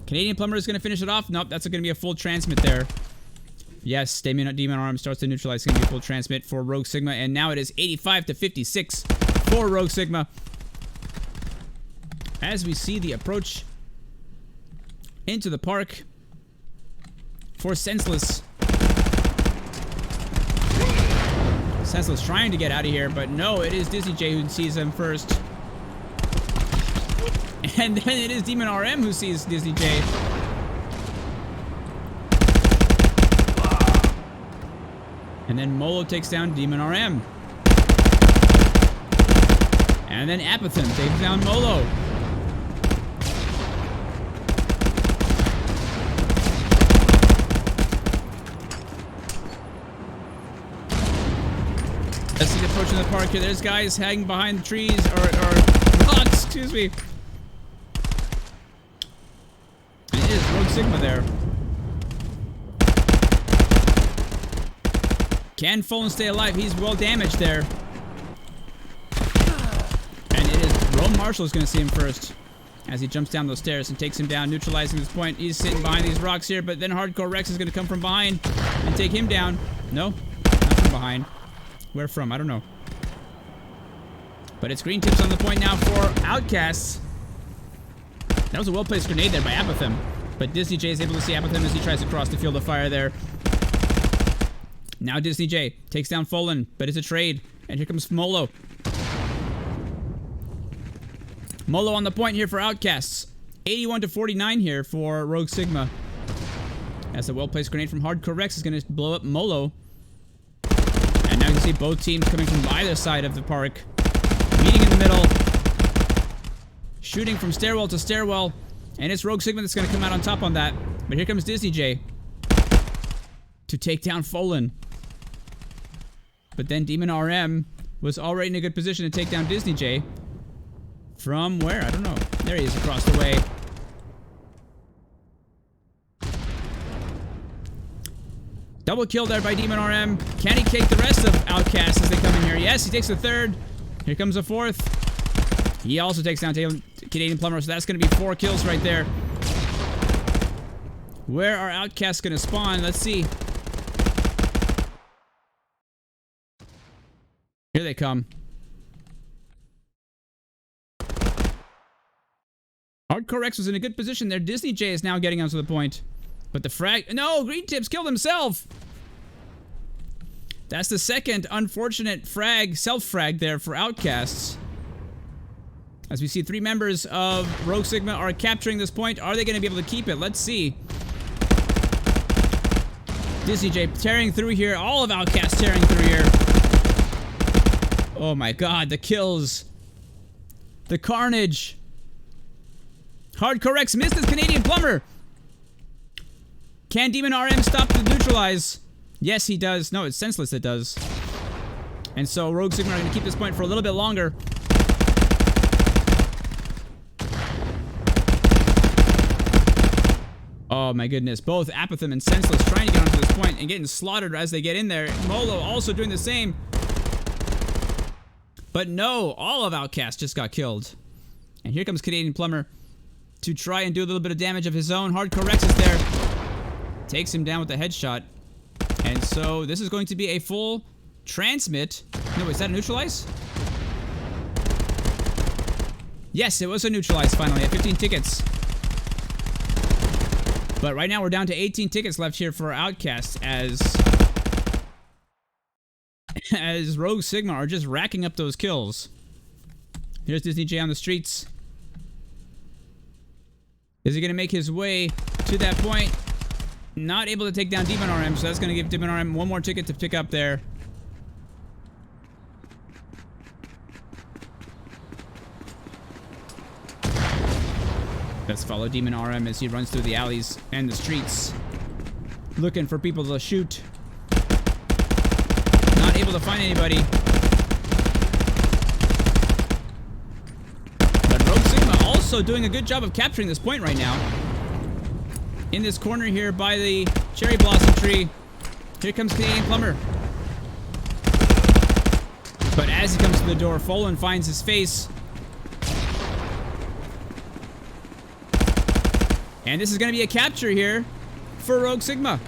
Canadian Plumber is going to finish it off. Nope, that's going to be a full transmit there. Yes, Demon Arm starts to neutralize. It's going to be a full transmit for Rogue Sigma, and now it is 85 to 56 for Rogue Sigma. As we see the approach into the park for Senseless. Senseless trying to get out of here, but no, it is Disney J who sees him first. And then it is Demon RM who sees Disney J. And then Molo takes down Demon RM. And then Apathem takes down Molo. Let's see the approach in the park here. There's guys hanging behind the trees, or rocks, excuse me. And it is Rogue Sigma there. Can Fallen stay alive? He's well damaged there. And it is Rome Marshall is going to see him first as he jumps down those stairs and takes him down, neutralizing this point. He's sitting behind these rocks here, but then Hardcore Rex is going to come from behind and take him down. No, not from behind. Where from? I don't know. But it's green tips on the point now for Outcasts. That was a well-placed grenade there by Apathem. But Disney J is able to see Apathem as he tries to cross the field of fire there. Now Disney J takes down Fallen, but it's a trade. And here comes Molo. Molo on the point here for Outcasts. 81 to 49 here for Rogue Sigma. As a well-placed grenade from Hardcore Rex is going to blow up Molo. And now you can see both teams coming from either side of the park. Meeting in the middle. Shooting from stairwell to stairwell. And it's Rogue Sigma that's going to come out on top on that. But here comes Disney J to take down Fallen. But then Demon RM was already in a good position to take down Disney J. From where? I don't know. There he is across the way. Double kill there by Demon RM. Can he take the rest of Outcasts as they come in here? Yes, he takes the third. Here comes the fourth. He also takes down Canadian Plumber, so that's going to be 4 kills right there. Where are Outcasts going to spawn? Let's see. Here they come. Hardcore X was in a good position there. Disney J is now getting onto the point. But the frag... No! Green Tips killed himself! That's the second unfortunate frag, self-frag there for Outcasts. As we see 3 members of Rogue Sigma are capturing this point. Are they going to be able to keep it? Let's see. Disney J tearing through here. All of Outcasts tearing through here. Oh my god, the kills. The carnage. Hardcore X missed his Canadian Plumber. Can Demon RM stop the neutralize? Yes, he does. No, it's Senseless that does. And so Rogue Sigma are going to keep this point for a little bit longer. Oh my goodness. Both Apathem and Senseless trying to get onto this point and getting slaughtered as they get in there. Molo also doing the same. But no, all of Outcast just got killed. And here comes Canadian Plumber to try and do a little bit of damage of his own. Hardcore Rex is there. Takes him down with a headshot. And so this is going to be a full transmit. No, is that a neutralize? Yes, it was a neutralize finally at 15 tickets. But right now we're down to 18 tickets left here for Outcasts as Rogue Sigma are just racking up those kills. Here's Disney J on the streets. Is he going to make his way to that point? Not able to take down Demon RM, so that's going to give Demon RM one more ticket to pick up there. Let's follow Demon RM as he runs through the alleys and the streets, looking for people to shoot. Not able to find anybody. But Rogue Sigma also doing a good job of capturing this point right now. In this corner here by the cherry blossom tree. Here comes Canadian Plumber. But as he comes to the door, Folan finds his face. And this is going to be a capture here for Rogue Sigma.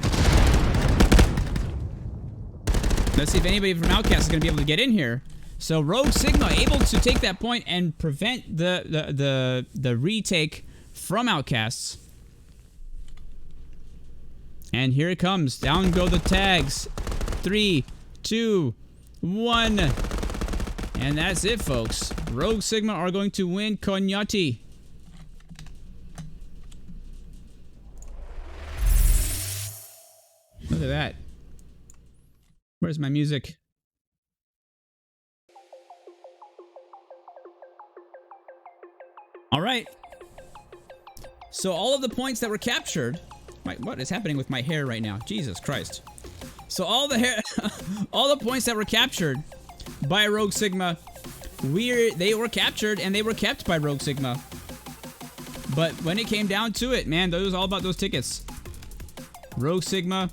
Let's see if anybody from Outcasts is going to be able to get in here. So Rogue Sigma able to take that point and prevent the retake from Outcasts. And here it comes. Down go the tags. 3, 2, 1. And that's it, folks. Rogue Sigma are going to win Cognotti. Look at that. Where's my music? All right. So all of the points that were captured. What is happening with my hair right now? Jesus Christ. So all the points that were captured by Rogue Sigma, they were captured and they were kept by Rogue Sigma. But when it came down to it, man, it was all about those tickets. Rogue Sigma,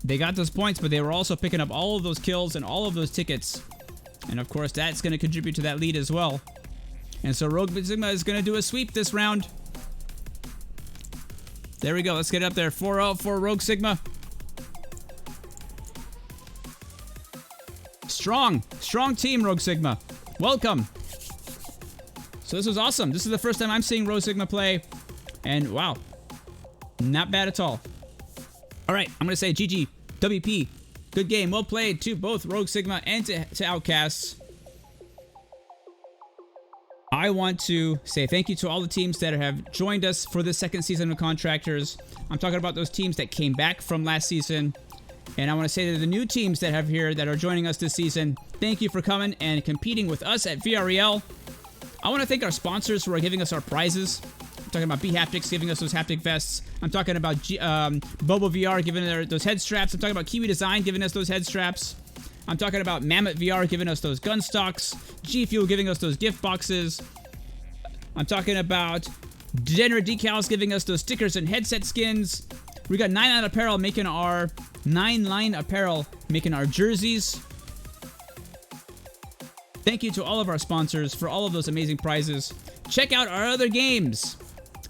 they got those points, but they were also picking up all of those kills and all of those tickets. And of course, that's going to contribute to that lead as well. And so Rogue Sigma is going to do a sweep this round. There we go. Let's get it up there. 4-0 for Rogue Sigma. Strong team, Rogue Sigma. Welcome. So this was awesome. This is the first time I'm seeing Rogue Sigma play. And wow, not bad at all. All right, I'm going to say GG, WP. Good game. Well played to both Rogue Sigma and to Outcasts. I want to say thank you to all the teams that have joined us for this second season of Contractors. I'm talking about those teams that came back from last season. And I want to say to the new teams that have here that are joining us this season, thank you for coming and competing with us at VREL. I want to thank our sponsors who are giving us our prizes. I'm talking about BHaptics giving us those haptic vests. I'm talking about Bobo VR giving us those head straps. I'm talking about Kiwi Design giving us those head straps. I'm talking about Mammoth VR giving us those gun stocks. G Fuel giving us those gift boxes. I'm talking about Degenerate Decals giving us those stickers and headset skins. We got 9 Line Apparel making our jerseys. Thank you to all of our sponsors for all of those amazing prizes. Check out our other games.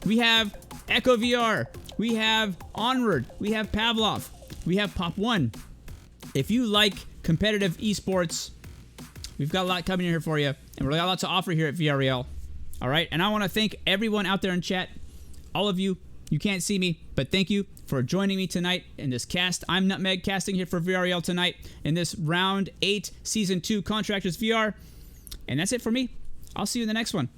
We have Echo VR. We have Onward. We have Pavlov. We have Pop 1. If you like competitive esports, we've got a lot coming in here for you, and we've got a lot to offer here at VREL. All right, and I want to thank everyone out there in chat. All of you, you can't see me, but thank you for joining me tonight in this cast. I'm Nutmeg, casting here for VREL tonight in this Round 8 Season 2 Contractors VR. And that's it for me. I'll see you in the next one.